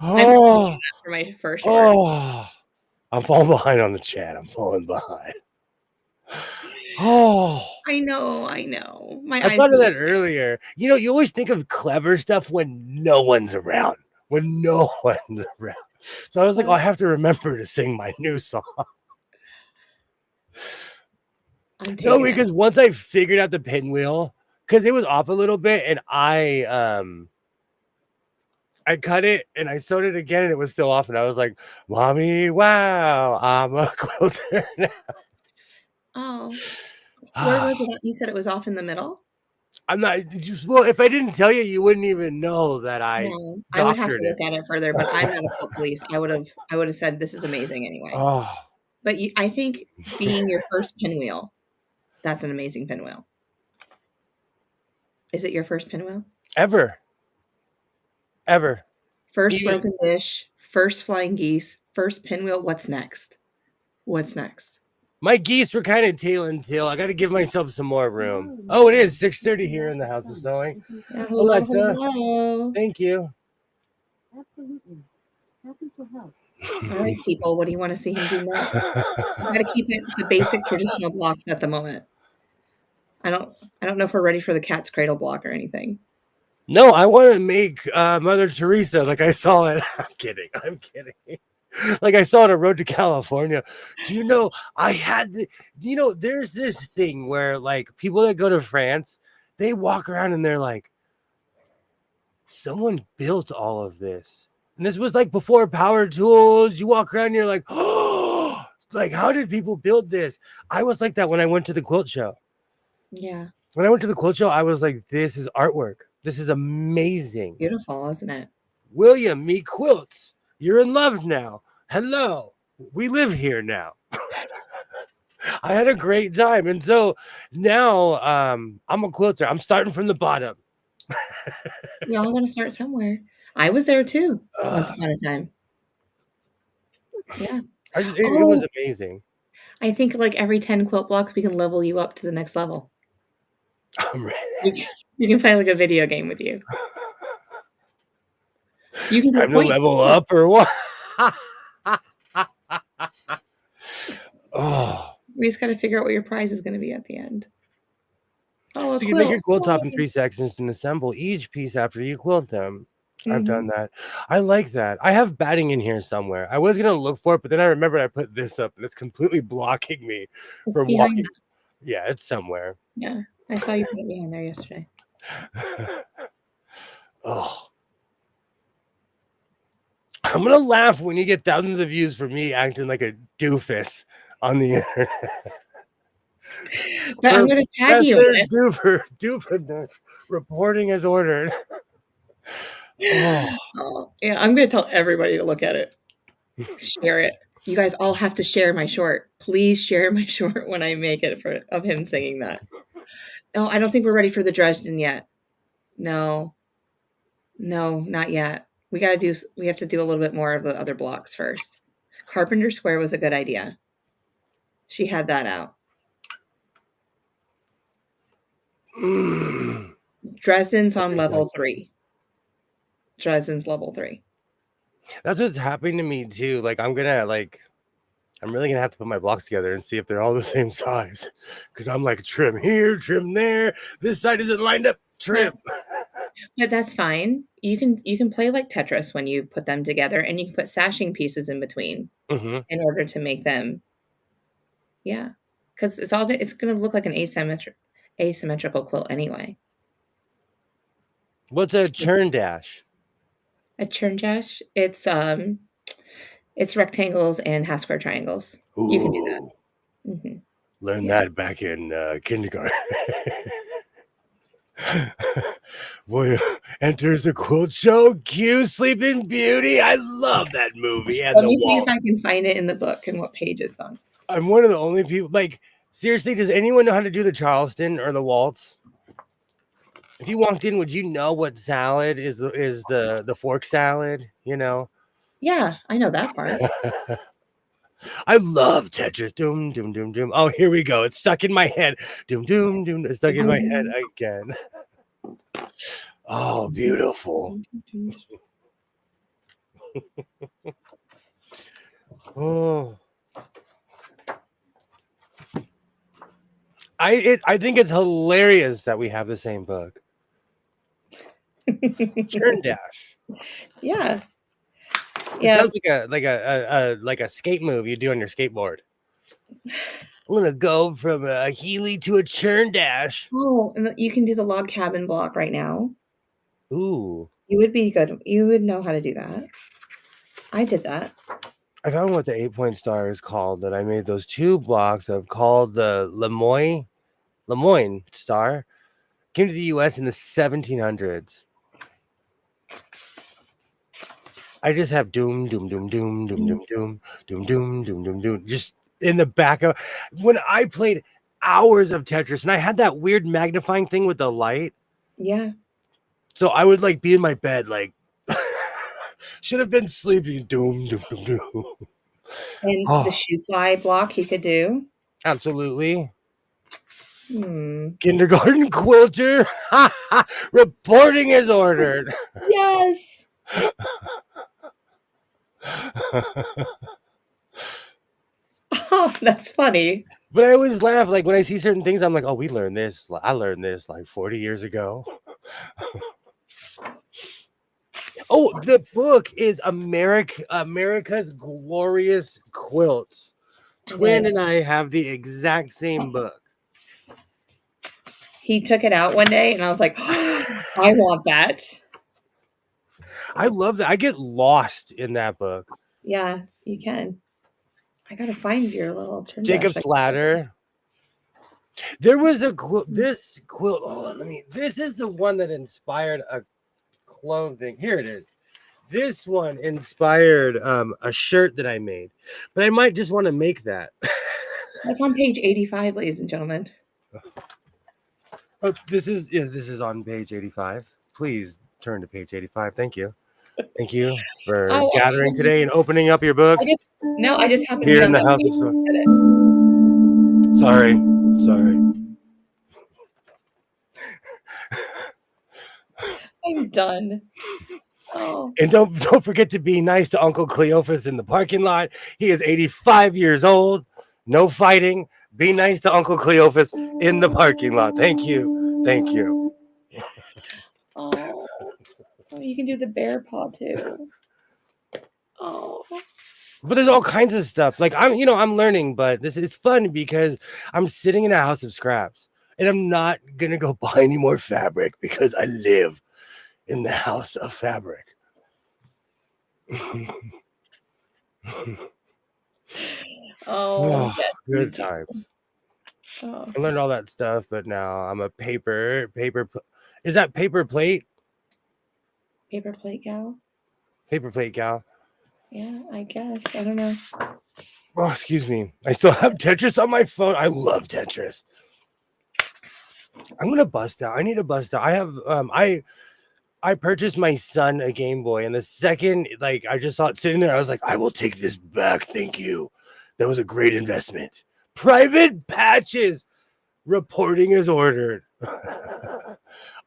F: I'm stealing that for my first short.
A: Oh, I'm falling behind on the chat. I'm falling behind. Oh,
F: I know. My
A: I
F: eyes
A: thought of
F: bleed.
A: that earlier. You know, you always think of clever stuff when no one's around. When no one's around. So I was like, oh, I have to remember to sing my new song.
F: I'm
A: No,
F: taking it.
A: because once I figured out the pinwheel, because it was off a little bit, and I cut it and I sewed it again, and it was still off, and I was like, "Mommy, wow, I'm a quilter now."
F: Oh. Where was it? You said it was off in the middle?
A: I'm not well. If I didn't tell you, you wouldn't even know that I
F: No, I would have to
A: doctored
F: look
A: it.
F: at it further, but I'm not a quilt police. I would have said this is amazing anyway.
A: Oh,
F: But I think being your first pinwheel, that's an amazing pinwheel. Is it your first pinwheel?
A: ever.
F: First
A: Even-
F: broken dish, first flying geese, first pinwheel. What's next? What's next?
A: My geese were kind of tail and tail. I got to give myself some more room. Oh, it is 6:30 here in the house of sewing.
F: Hello,
A: Alexa.
F: hello.
A: Thank you.
G: Absolutely. Happy to help.
F: All right, people. What do you want to see him do next? Got to keep it the basic traditional blocks at the moment. I don't know if we're ready for the cat's cradle block or anything.
A: No, I want to make Mother Teresa like I saw it. I'm kidding. Like I saw it on Road to California. Do you know there's this thing where like people that go to France, they walk around and they're like, someone built all of this. And this was like before power tools. You walk around and you're like, oh, like how did people build this? I was like that when I went to the quilt show.
F: Yeah.
A: When I went to the quilt show, I was like, this is artwork. This is amazing.
F: Beautiful, isn't it?
A: William, meet quilts. You're in love now. Hello. We live here now. I had a great time. And so now I'm a quilter. I'm starting from the bottom.
F: We all got to start somewhere. I was there too once upon a time. Yeah.
A: It was amazing.
F: I think like every 10 quilt blocks, we can level you up to the next level.
A: I'm ready.
F: You can play like a video game with you. You can
A: Time
F: get
A: to
F: points.
A: level up or what? Oh.
F: We just got to figure out what your prize is going to be at the end. Oh, a
A: So you can make your
F: quilt.
A: quilt top in
F: Yay.
A: 3 sections and assemble each piece after you quilt them. I've
F: Mhm.
A: done that. I like that. I have batting in here somewhere. I was gonna look for it, but then I remembered I put this up and it's completely blocking me
F: It's
A: from
F: behind
A: walking.
F: that.
A: Yeah, it's somewhere.
F: Yeah, I saw you put it behind there yesterday.
A: Oh. I'm gonna laugh when you get thousands of views for me acting like a doofus on the internet.
F: But I'm going to tag you in it.
A: Doofus reporting as ordered. Oh.
F: Oh, yeah, I'm going to tell everybody to look at it. Share it. You guys all have to share my short. Please share my short when I make it of him singing that. Oh, I don't think we're ready for the Dresden yet. No, not yet. We have to do a little bit more of the other blocks first. Carpenter Square was a good idea. She had that out.
A: Mm.
F: Dresden's on level 3. Dresden's level 3.
A: That's what's happening to me too. Like I'm really gonna have to put my blocks together and see if they're all the same size. Because I'm like trim here, trim there. This side isn't lined up. Trim.
F: But that's fine. You can play like Tetris when you put them together, and you can put sashing pieces in between
A: Mm-hmm.
F: in order to make them. Yeah, because it's going to look like an asymmetrical quilt anyway.
A: What's a churn dash?
F: A churn dash, it's rectangles and half square triangles.
A: Ooh,
F: You can do that. Mm-hmm.
A: learned that back in kindergarten. Boy, enters the quilt show. Cue Sleeping Beauty. I love that movie. And
F: Let
A: the
F: me see
A: wall.
F: if I can find it in the book and what page it's on.
A: I'm one of the only people. Like, seriously, does anyone know how to do the Charleston or the waltz? If you walked in, would you know what salad is the fork salad? You know.
F: Yeah, I know that part.
A: I love Tetris. Doom, doom, doom, doom. Oh, here we go. It's stuck in my head. Doom, doom, doom. It's stuck in my head again. Oh, beautiful. Oh. I think it's hilarious that we have the same book. Churn dash.
F: Yeah.
A: It sounds like a skate move you do on your skateboard. I'm gonna go from a Healy to a churn dash.
F: Oh, and you can do the log cabin block right now.
A: Ooh.
F: You would be good. You would know how to do that. I did that.
A: I found what the 8-point star is called that I made those 2 blocks of called the Lemoyne star. Came to the US in the 1700s. I just have doom, doom, doom, doom, doom, doom, doom, doom, doom, doom, doom, doom, just in the back of when I played hours of Tetris and I had that weird magnifying thing with the light.
F: Yeah.
A: So I would like be in my bed, like should have been sleeping. Doom, doom, doom, doom.
F: And the shoe fly block he could do.
A: Absolutely.
F: Kindergarten
A: quilter. Reporting is ordered.
F: Yes. Oh, that's funny.
A: But I always laugh like when I see certain things. I'm like, oh, we learned this. I learned this like 40 years ago. Oh, the book is America's Glorious Quilts. Twin and I have the exact same book.
F: He took it out one day and I was like, oh, I want that.
A: I love that. I get lost in that book.
F: Yeah, you can. I gotta find your little turn.
A: Jacob's Ladder. There was a quilt. This quilt. Oh, this is the one that inspired a clothing. Here it is. This one inspired a shirt that I made, but I might just want to make that.
F: That's on page 85, ladies and gentlemen.
A: Oh, this is on page 85. Please turn to page 85. Thank you. Thank you for gathering today and opening up your books.
F: I just happened
A: here
F: to
A: in the
F: know
A: house of
F: that.
A: Sorry.
F: I'm done. Oh,
A: And don't forget to be nice to Uncle Cleophas in the parking lot. He is 85 years old. No fighting. Be nice to Uncle Cleophas in the parking lot. Thank you. Thank you.
F: oh, you can do the bear paw too. Oh,
A: But there's all kinds of stuff. Like I'm learning, but this is fun because I'm sitting in a house of scraps, and I'm not gonna go buy any more fabric because I live in the house of fabric.
F: oh, yes, you
A: Good
F: do.
A: times.
F: Oh,
A: I learned all that stuff, but now I'm a is that paper plate?
F: paper plate gal.
A: Paper plate gal.
F: Yeah, I guess. I don't know.
A: Oh, excuse me. I still have Tetris on my phone. I love Tetris. I'm gonna bust out. I need to bust out. I have I purchased my son a Game Boy, and the second like I just saw it sitting there, I was like, I will take this back. Thank you. That was a great investment. Private patches. Reporting is ordered.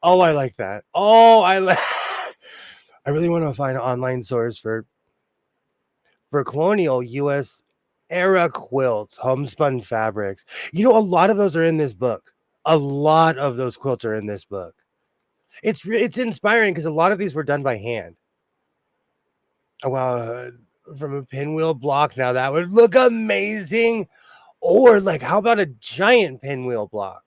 A: Oh, I like that. Oh, I really want to find an online source for colonial U.S. era quilts, homespun fabrics. You know, a lot of those are in this book. A lot of those quilts are in this book. It's inspiring because a lot of these were done by hand. Oh, wow, from a pinwheel block. Now that would look amazing. Or like, how about a giant pinwheel block?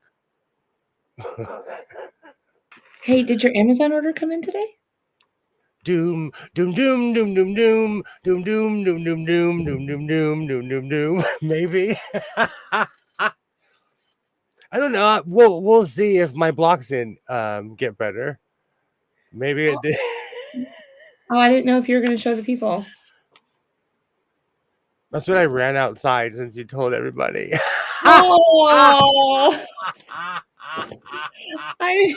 F: Hey, did your Amazon order come in today?
A: Doom, doom, doom, doom, doom, doom, doom, doom, doom, doom, doom, doom, doom, doom, doom, doom, doom. Maybe. I don't know. We'll see if my blocks in get better. Maybe it did.
F: Oh, I didn't know if you were going to show the people.
A: That's when I ran outside since you told everybody.
F: Oh, I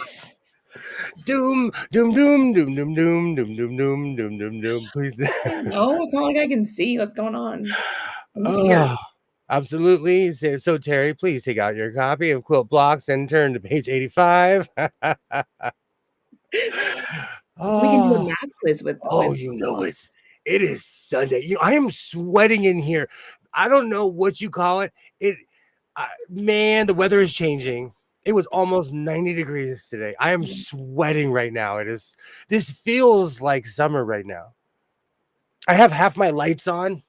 A: Doom, doom, doom, doom, doom, doom, doom, doom, doom, doom, doom, doom. Please.
F: know. It's not like I can see what's going on. I'm just here.
A: Oh, absolutely. So, Terry, please take out your copy of Quilt Blocks and turn to page 85.
F: We can do a
A: Oh,
F: math quiz with.
A: you know it is Sunday. I am sweating in here. I don't know what you call it. Man, the weather is changing. It was almost 90 degrees today. I am sweating right now. This feels like summer right now. I have half my lights on.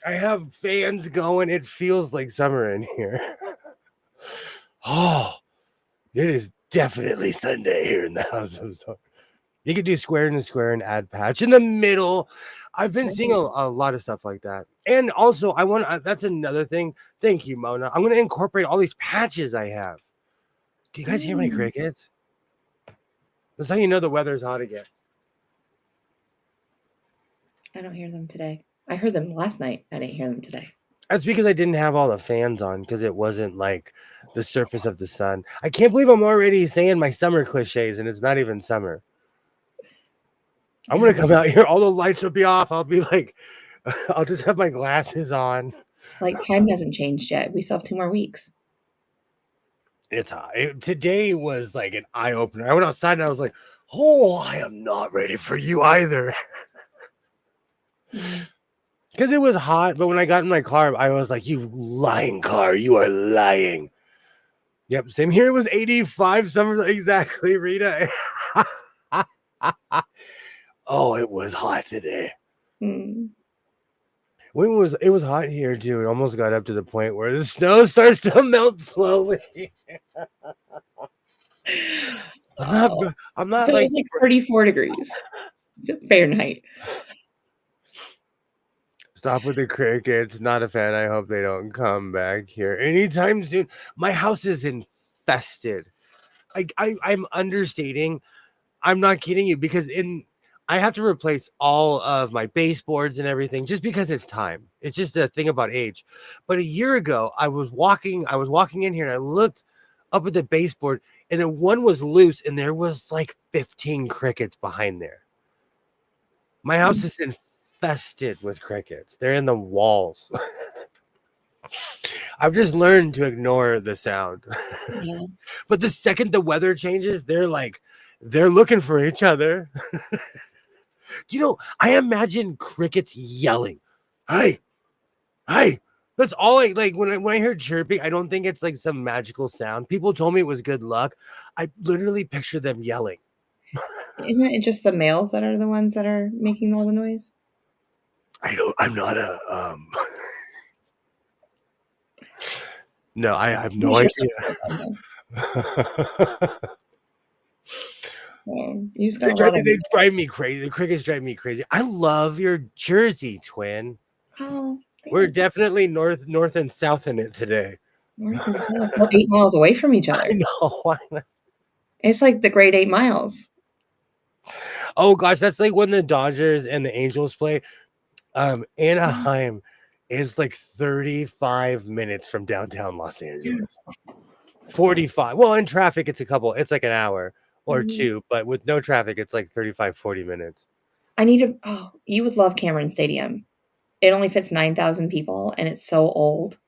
A: I have fans going. It feels like summer in here. Oh, it is definitely Sunday here in the house of summer. You could do square and square and add patch in the middle. I've been seeing a lot of stuff like that. And also, I want that's another thing. Thank you, Mona. I'm going to incorporate all these patches I have. Do you guys hear my crickets? That's how you know the weather's hot again.
F: I don't hear them today. I heard them last night. I didn't hear them today.
A: That's because I didn't have all the fans on because it wasn't like the surface of the sun. I can't believe I'm already saying my summer cliches and it's not even summer. I'm going to come out here. All the lights will be off. I'll be like, I'll just have my glasses on.
F: Like, time hasn't changed yet. We still have 2 more weeks.
A: It's hot. Today was like an eye opener. I went outside and I was like, oh, I am not ready for you either. Because it was hot. But when I got in my car, I was like, you lying car. You are lying. Yep. Same here. It was 85 summers. Exactly, Rita. Oh, it was hot today.
F: Mm.
A: It was hot here too. It almost got up to the point where the snow starts to melt slowly. I'm not
F: So
A: like,
F: it was like 34 degrees Fahrenheit.
A: stop with the crickets. Not a fan. I hope they don't come back here anytime soon. My house is infested. I'm understating. I'm not kidding you because I have to replace all of my baseboards and everything just because it's time. It's just a thing about age. But a year ago, I was walking in here and I looked up at the baseboard and then one was loose and there was like 15 crickets behind there. My house is infested with crickets. They're in the walls. I've just learned to ignore the sound.
F: Yeah.
A: But the second the weather changes, they're looking for each other. Do you know, I imagine crickets yelling, "Hey, hey." That's all I like when I hear chirping. I don't think it's like some magical sound. People told me it was good luck. I literally picture them yelling.
F: Isn't it just the males that are the ones that are making all the noise?
A: I'm not a no, I have no
F: Pretty sure
A: idea.
F: some girls are, though. You just got a
A: They
F: lot of.
A: drive me crazy. The crickets drive me crazy. I love your jersey, twin.
F: Oh,
A: We're
F: thanks.
A: definitely north and south in it today.
F: North and south. We're 8 miles away from each
A: I
F: other.
A: know.
F: It's like the great 8 miles.
A: Oh gosh, that's like when the Dodgers and the Angels play. Anaheim is like 35 minutes from downtown Los Angeles. 45. Well, in traffic, it's like an hour or
F: Mhm.
A: two, but with no traffic, it's like 35, 40 minutes.
F: I need to. Oh, you would love Cameron Stadium. It only fits 9,000 people, and it's so old.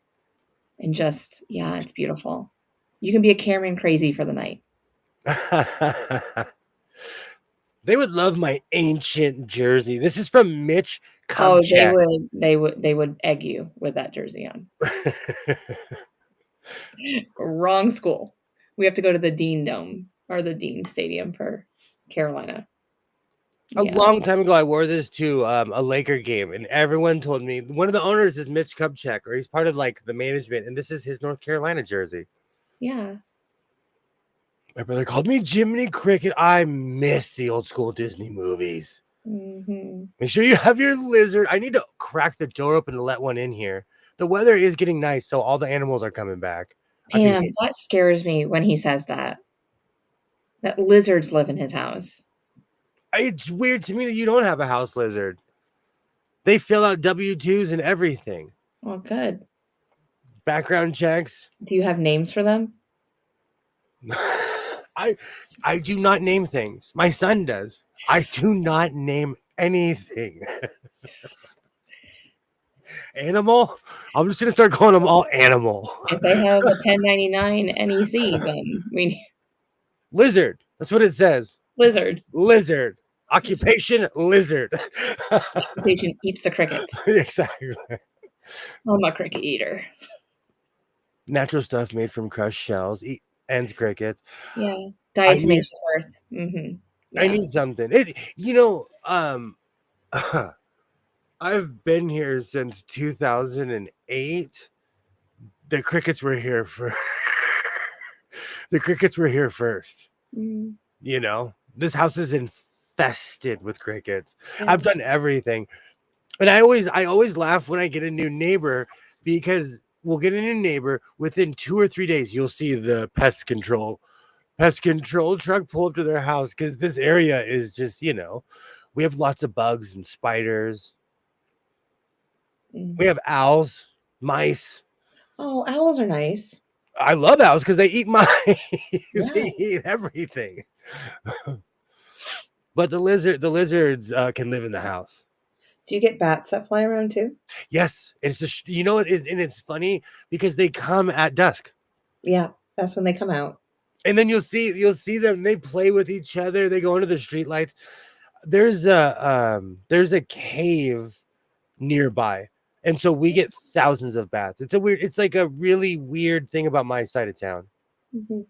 F: And just, yeah, it's beautiful. You can be a Cameron crazy for the night.
A: They would love my ancient jersey. This is from Mitch
F: Oh,
A: Kupchak.
F: they would egg you with that jersey on. Wrong school. We have to go to the Dean Dome or the Dean Stadium for Carolina.
A: A
F: Yeah.
A: long time ago, I wore this to a Laker game, and everyone told me one of the owners is Mitch Kupchak, or he's part of like the management, and this is his North Carolina jersey.
F: Yeah.
A: My brother called me Jiminy Cricket. I miss the old school Disney movies.
F: Hmm.
A: Make sure you have your lizard. I need to crack the door open to let one in here. The weather is getting nice, so all the animals are coming back. I can
F: Pam,
A: wait.
F: that scares me when he says that. That lizards live in his house.
A: It's weird to me that you don't have a house lizard. They fill out W-2s and everything.
F: Well, good.
A: Background checks.
F: Do you have names for them?
A: I do not name things. My son does. I do not name anything. Animal? I'm just gonna start calling them all animal.
F: If they have a 1099 NEC, then we
A: Lizard. That's what it says.
F: lizard.
A: Lizard. Occupation lizard.
F: Occupation eats the crickets.
A: Exactly.
F: I'm a cricket eater.
A: Natural stuff made from crushed shells. Ends crickets.
F: Yeah.
A: I need,
F: Diatomaceous earth. Mm-hmm.
A: I
F: Yeah.
A: need something. I've been here since 2008. The crickets were here for the crickets were here first.
F: Mm,
A: This house is infested with crickets.
F: yeah.
A: I've done everything. And I always laugh when I get a new neighbor, because we'll get a new neighbor within 2 or 3 days. You'll see the pest control truck pull up to their house, because this area is just, we have lots of bugs and spiders.
F: Mm.
A: We have owls, mice.
F: Oh, owls are nice.
A: I love owls because they eat
F: Yeah.
A: they eat everything. But the lizards can live in the house.
F: Do you get bats that fly around too?
A: Yes, it's just and it's funny because they come at dusk,
F: Yeah, that's when they come out.
A: and then you'll see them. They play with each other. They go into the streetlights. There's a cave nearby, and so we get thousands of bats. It's like a really weird thing about my side of town.
F: Mm-hmm.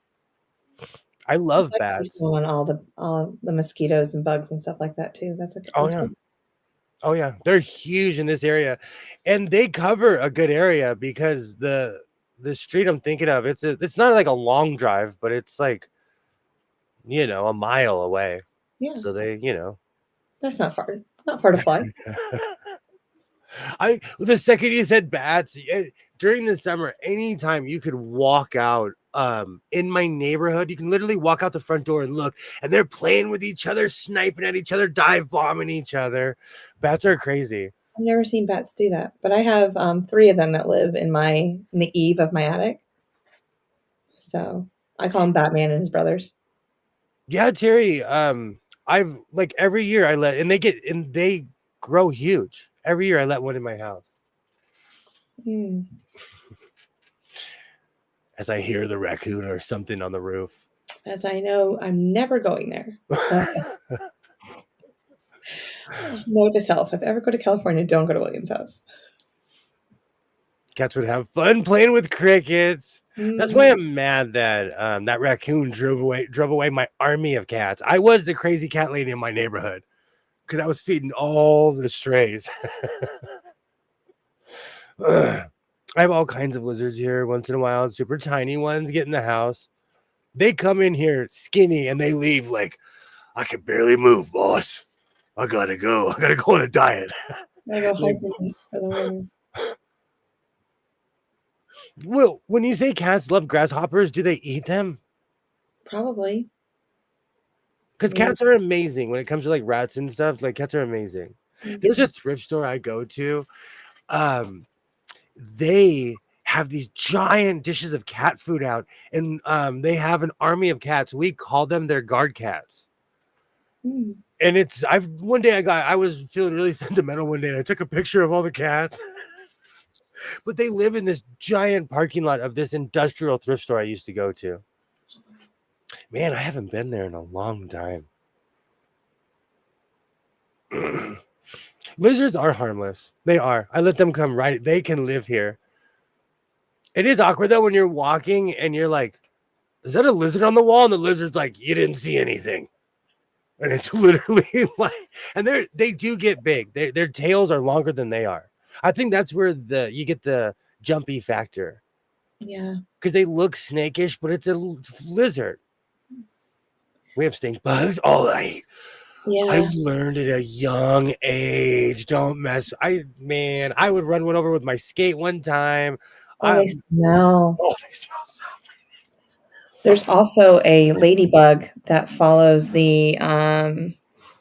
A: I love
F: That
A: bats.
F: keeps on all the mosquitoes and bugs and stuff like that too. That's okay.
A: Oh yeah. Oh yeah, they're huge in this area, and they cover a good area because the street I'm thinking of, it's not like a long drive, but it's like a mile away.
F: Yeah,
A: So they
F: that's not hard. Not hard to fly.
A: The second you said bats, during the summer, anytime you could walk out in my neighborhood, you can literally walk out the front door and look, and they're playing with each other, sniping at each other, dive bombing each other. Bats are crazy.
F: I've never seen bats do that, but I have 3 of them that live in the eave of my attic. So I call them Batman and his brothers.
A: Yeah, Terry. I've like every year they grow huge. Every year I let one in my house.
F: Mm.
A: as I hear the raccoon or something on the roof.
F: As I know, I'm never going there. That's note to self: if ever go to California, don't go to William's house.
A: Cats would have fun playing with crickets. That's why
F: Mm,
A: I'm mad that that raccoon drove away my army of cats. I was the crazy cat lady in my neighborhood because I was feeding all the strays. I have all kinds of lizards here. Once in a while, super tiny ones get in the house. They come in here skinny and they leave like, I can barely move, boss. I gotta go. I gotta go on a diet.
F: I go
A: Like,
F: hibernate for the winter.
A: well, when you say cats love grasshoppers, do they eat them?
F: Probably.
A: Because
F: Yeah.
A: cats are amazing when it comes to like rats and stuff. Like cats are amazing. There's a thrift store I go to. They have these giant dishes of cat food out, and they have an army of cats. We call them their guard cats.
F: Mm.
A: And I was feeling really sentimental one day, and I took a picture of all the cats. But they live in this giant parking lot of this industrial thrift store I used to go to. Man, I haven't been there in a long time. Lizards are harmless. They are. I let them come right. They can live here. It is awkward though when you're walking and you're like, is that a lizard on the wall? And the lizard's like, you didn't see anything. And it's literally like, and they do get big. Their tails are longer than they are. I think that's where you get the jumpy factor.
F: Yeah.
A: Because they look snakish, but it's a lizard. We have stink bugs. Oh, I
F: Yeah.
A: learned at a young age. Don't mess. I would run one over with my skate one time.
F: Oh, they smell.
A: They smell so.
F: There's also a ladybug that follows the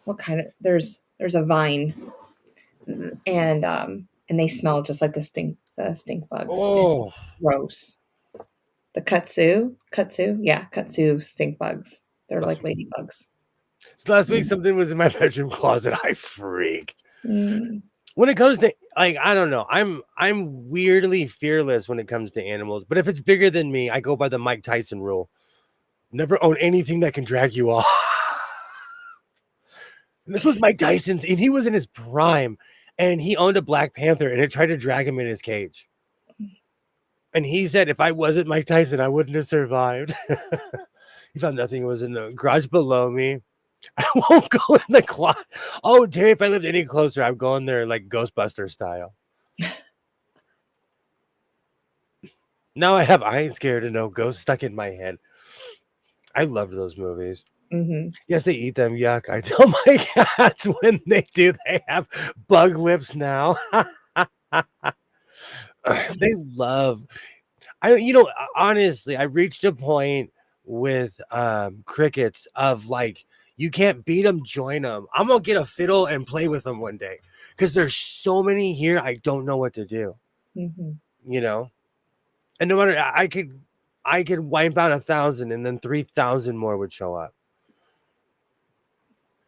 F: what kind of there's a vine and they smell just like the stink bugs. It's
A: Oh,
F: just gross. The kudzu stink bugs. They're like ladybugs.
A: so last week something was in my bedroom closet. I freaked.
F: Mm.
A: When it comes to like, I don't know. I'm weirdly fearless when it comes to animals. But if it's bigger than me, I go by the Mike Tyson rule. Never own anything that can drag you off. And this was Mike Tyson's, and he was in his prime, and he owned a Black Panther, and it tried to drag him in his cage. And he said, if I wasn't Mike Tyson, I wouldn't have survived. He found nothing. It was in the garage below me. I won't go in the closet. Oh, Terry, if I lived any closer, I'd go in there like Ghostbuster style. Now I ain't scared of no ghost stuck in my head. I loved those movies.
F: Mm-hmm.
A: Yes, they eat them. Yuck. I tell my cats when they do, they have bug lips now. They love. Honestly, I reached a point with crickets of like, you can't beat them, join them. I'm gonna get a fiddle and play with them one day because there's so many here. I don't know what to do.
F: Mm-hmm.
A: And no matter, I could wipe out 1,000 and then 3,000 more would show up.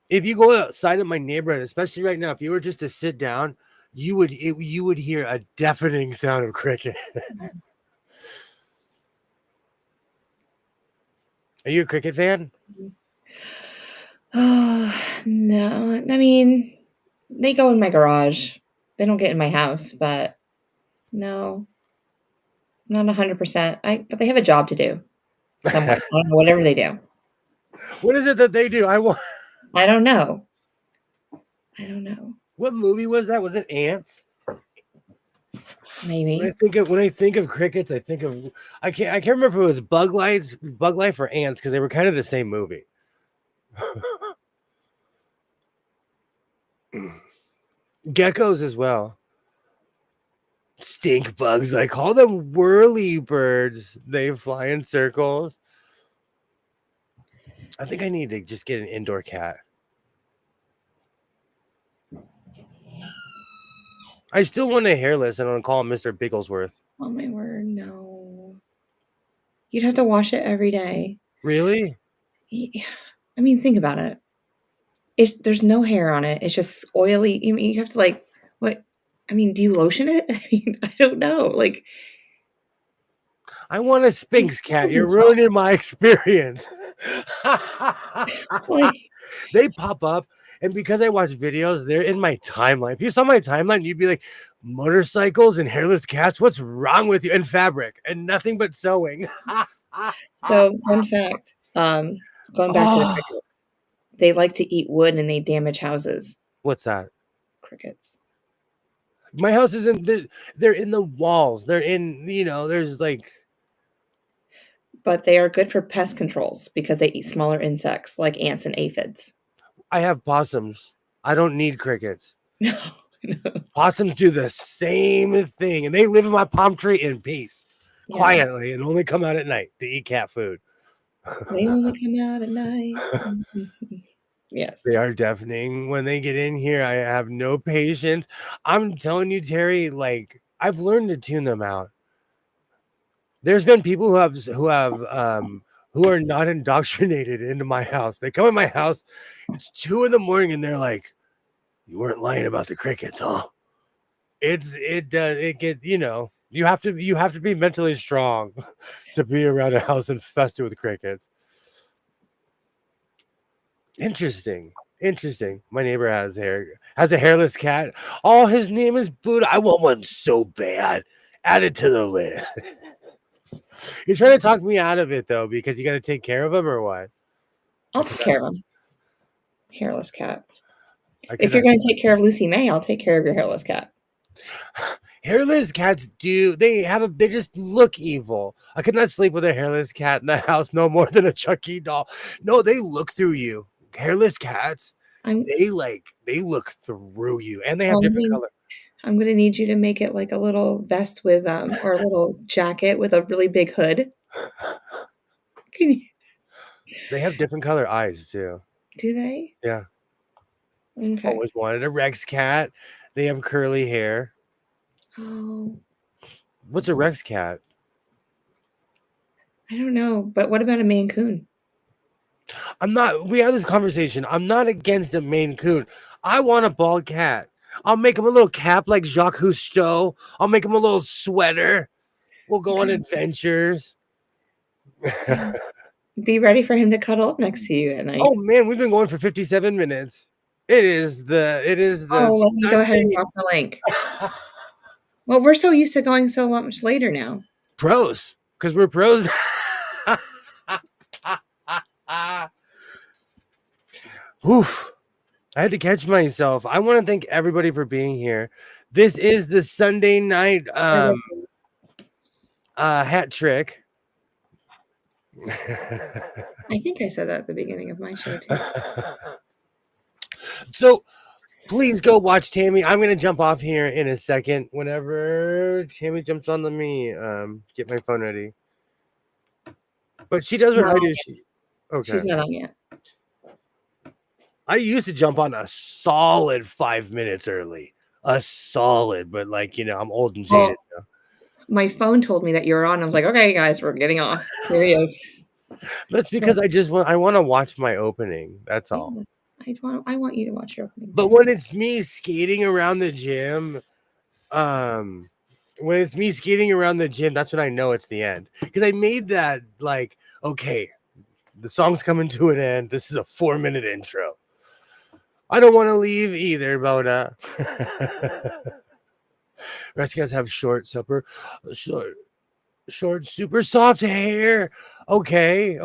A: If you go outside of my neighborhood, especially right now, if you were just to sit down, you would hear a deafening sound of cricket. Are you a cricket fan?
F: Oh no! I mean, they go in my garage. They don't get in my house, but no, not 100%. But they have a job to do somewhere. I don't know, whatever they do.
A: What is it that they do?
F: I don't know. I don't know.
A: What movie was that? Was it Ants?
F: Maybe.
A: When I think of crickets, I think of I can't remember if it was Bug Life or Ants because they were kind of the same movie. Geckos as well. Stink bugs. I call them whirly birds. They fly in circles. I think I need to just get an indoor cat. I still want a hairless. I don't call him Mr. Bigglesworth.
F: Oh my word, no. You'd have to wash it every day.
A: Really?
F: Yeah. I mean, think about it. There's no hair on it. It's just oily. I mean, you have to like what? I mean, do you lotion it? I mean, I don't know. Like,
A: I want a Sphinx cat. You're
F: Doesn't talk.
A: ruining my experience.
F: Like,
A: They pop up, and because I watch videos, they're in my timeline. If you saw my timeline, you'd be like, motorcycles and hairless cats. What's wrong with you? And fabric and nothing but sewing.
F: so fun fact. Going back to the
A: Oh,
F: crickets, they like to eat wood and they damage houses.
A: what's that?
F: Crickets.
A: My house isn't. They're in the walls. They're in. There's like.
F: But they are good for pest controls because they eat smaller insects like ants and aphids.
A: I have possums. I don't need crickets.
F: No, no.
A: Possums do the same thing, and they live in my palm tree in peace,
F: Yeah.
A: quietly, and only come out at night to eat cat food.
F: They only come out at night. Yes.
A: They are deafening when they get in here. I have no patience. I'm telling you, Terry, like I've learned to tune them out. There's been people who are not indoctrinated into my house. They come in my house, it's 2 a.m, and they're like, "You weren't lying about the crickets, huh?" You have to be mentally strong to be around a house infested with crickets. Interesting. My neighbor has a hairless cat. Oh, his name is Buddha. I want one so bad. Add it to the list. You're trying to talk me out of it though, because you got to take care of him or what?
F: I'll take care of him. Hairless cat.
A: I
F: If you're going to take care of Lucy May, I'll take care of your hairless cat.
A: Hairless cats they just look evil. I could not sleep with a hairless cat in the house no more than a Chucky doll. No, they look through you. Hairless cats, they look through you, and they have different colors.
F: I'm going to need you to make it like a little vest with or a little jacket with a really big hood. Can you?
A: They have different color eyes too.
F: Do they?
A: Yeah.
F: Okay.
A: Always wanted a Rex cat. They have curly hair.
F: Oh,
A: What's a Rex cat?
F: I don't know. But what about a Maine Coon?
A: We had this conversation. I'm not against a Maine Coon. I want a bald cat. I'll make him a little cap like Jacques Cousteau. I'll make him a little sweater. We'll go on adventures.
F: Be ready for him to cuddle up next to you at night.
A: Oh man, we've been going for 57 minutes. It is the
F: let me go ahead and drop the link. Well, we're so used to going so much later now.
A: Pros, because we're pros. Oof. I had to catch myself. I want to thank everybody for being here. This is the Sunday night hat trick.
F: I think I said that at the beginning of my show too.
A: So please go watch Tammy. I'm going to jump off here in a second. Whenever Tammy jumps on, let me get my phone ready. But she does what I do. Okay.
F: She's not on yet.
A: I used to jump on a solid 5 minutes early. A solid, but I'm old and jaded now.
F: My phone told me that you were on. I was like, okay, guys, we're getting off. Here he is.
A: That's because I want to watch my opening. That's all.
F: Yeah, I want you to watch your opening.
A: But when it's me skating around the gym, that's when I know it's the end. Because I made that okay, the song's coming to an end. This is a 4-minute intro. I don't want to leave either, Boda. Rest guys have short, super soft hair. Okay.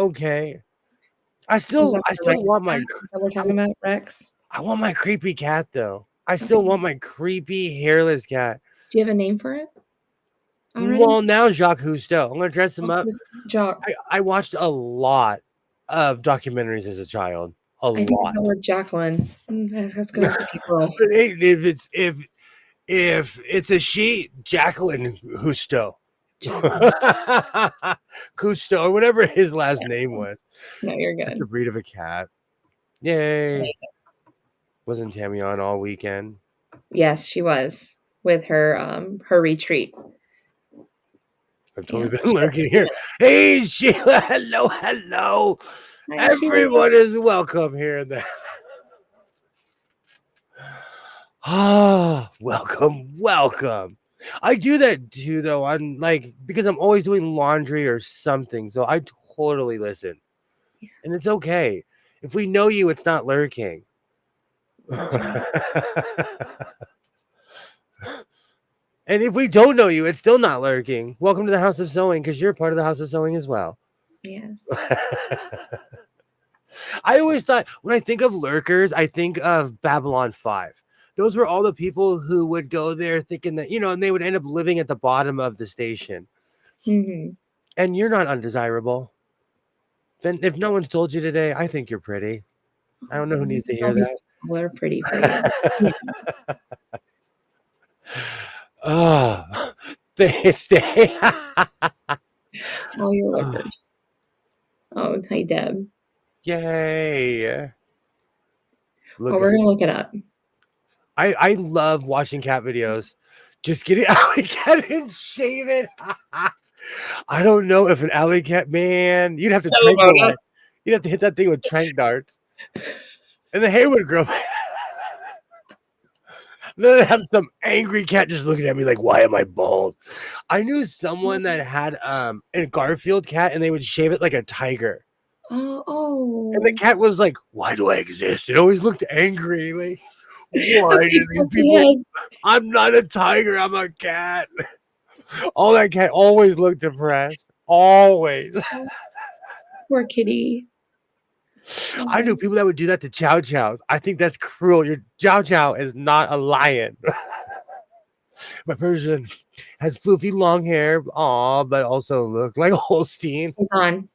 A: I still want my.
F: We're talking about Rex.
A: I want my creepy cat though. I still want my creepy hairless cat.
F: Do you have a name for it? Already?
A: Well, now Jacques Cousteau. I'm gonna dress him up.
F: Jacques.
A: I watched a lot of documentaries as a child. I think
F: it's the word Jacqueline. That's going to be girl.
A: If it's a she, Jacqueline Cousteau. Cousteau, or whatever his last name was.
F: No, you're good.
A: That's a breed of a cat. Yay. Amazing. Wasn't Tammy on all weekend?
F: Yes, she was with her retreat.
A: I've totally been lurking here. Hey, Sheila. Hello. Hi, everyone Sheila. Is welcome here. Welcome. I do that too, though. I'm like, because I'm always doing laundry or something. So I totally listen. And it's okay. If we know you, it's not lurking.
F: That's right.
A: And if we don't know you, it's still not lurking. Welcome to the House of Sewing, because you're part of the House of Sewing as well.
F: Yes.
A: I always thought when I think of lurkers, I think of Babylon 5. Those were all the people who would go there thinking that, and they would end up living at the bottom of the station.
F: Hmm.
A: And you're not undesirable. Then if no one's told you today, I think you're pretty. I don't know who needs to hear
F: All these
A: that.
F: people are pretty for you. Yeah.
A: Oh, they stay.
F: All your liquors. Oh, hi, Deb.
A: Yay. Look
F: Well,
A: at
F: we're gonna look it up.
A: I love watching cat videos. Just getting alley cat and shave it. I don't know if an alley cat, man, you'd have to tranquilize. You'd have to hit that thing with trank darts. And the hair would grow. Then I'd have some angry cat just looking at me like, why am I bald? I knew someone that had a Garfield cat and they would shave it like a tiger. And the
F: Oh.
A: cat was like, why do I exist? It always looked angry. Like, why
F: Okay,
A: do these people? I'm not a tiger, I'm a cat. All that cat always looked depressed. Always.
F: Poor kitty.
A: I knew people that would do that to chow chows. I think that's cruel. Your chow chow is not a lion. My Persian has floofy long hair, but also look like a Holstein.
F: It's on.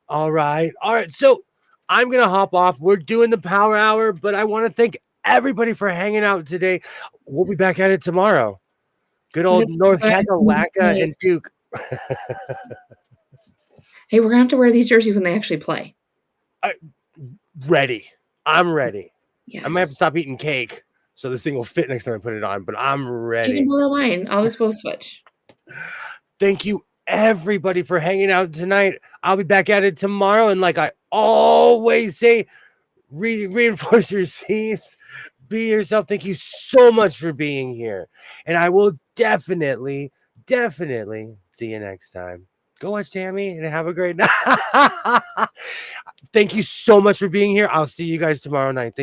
A: All right. So I'm gonna hop off. We're doing the power hour, but I want to thank everybody for hanging out today. We'll be back at it tomorrow. Good old North Kakalaka and Duke.
F: Hey, we're gonna have to wear these jerseys when they actually play.
A: Ready. I'm ready.
F: Yes.
A: I might have to stop eating cake so this thing will fit next time I put it on, but I'm
F: You
A: ready.
F: can borrow mine. I'll just will switch.
A: Thank you, everybody, for hanging out tonight. I'll be back at it tomorrow. And like I always say, reinforce your seams. Be yourself. Thank you so much for being here. And I will definitely see you next time. Go watch Tammy and have a great night. Thank you so much for being here. I'll see you guys tomorrow night.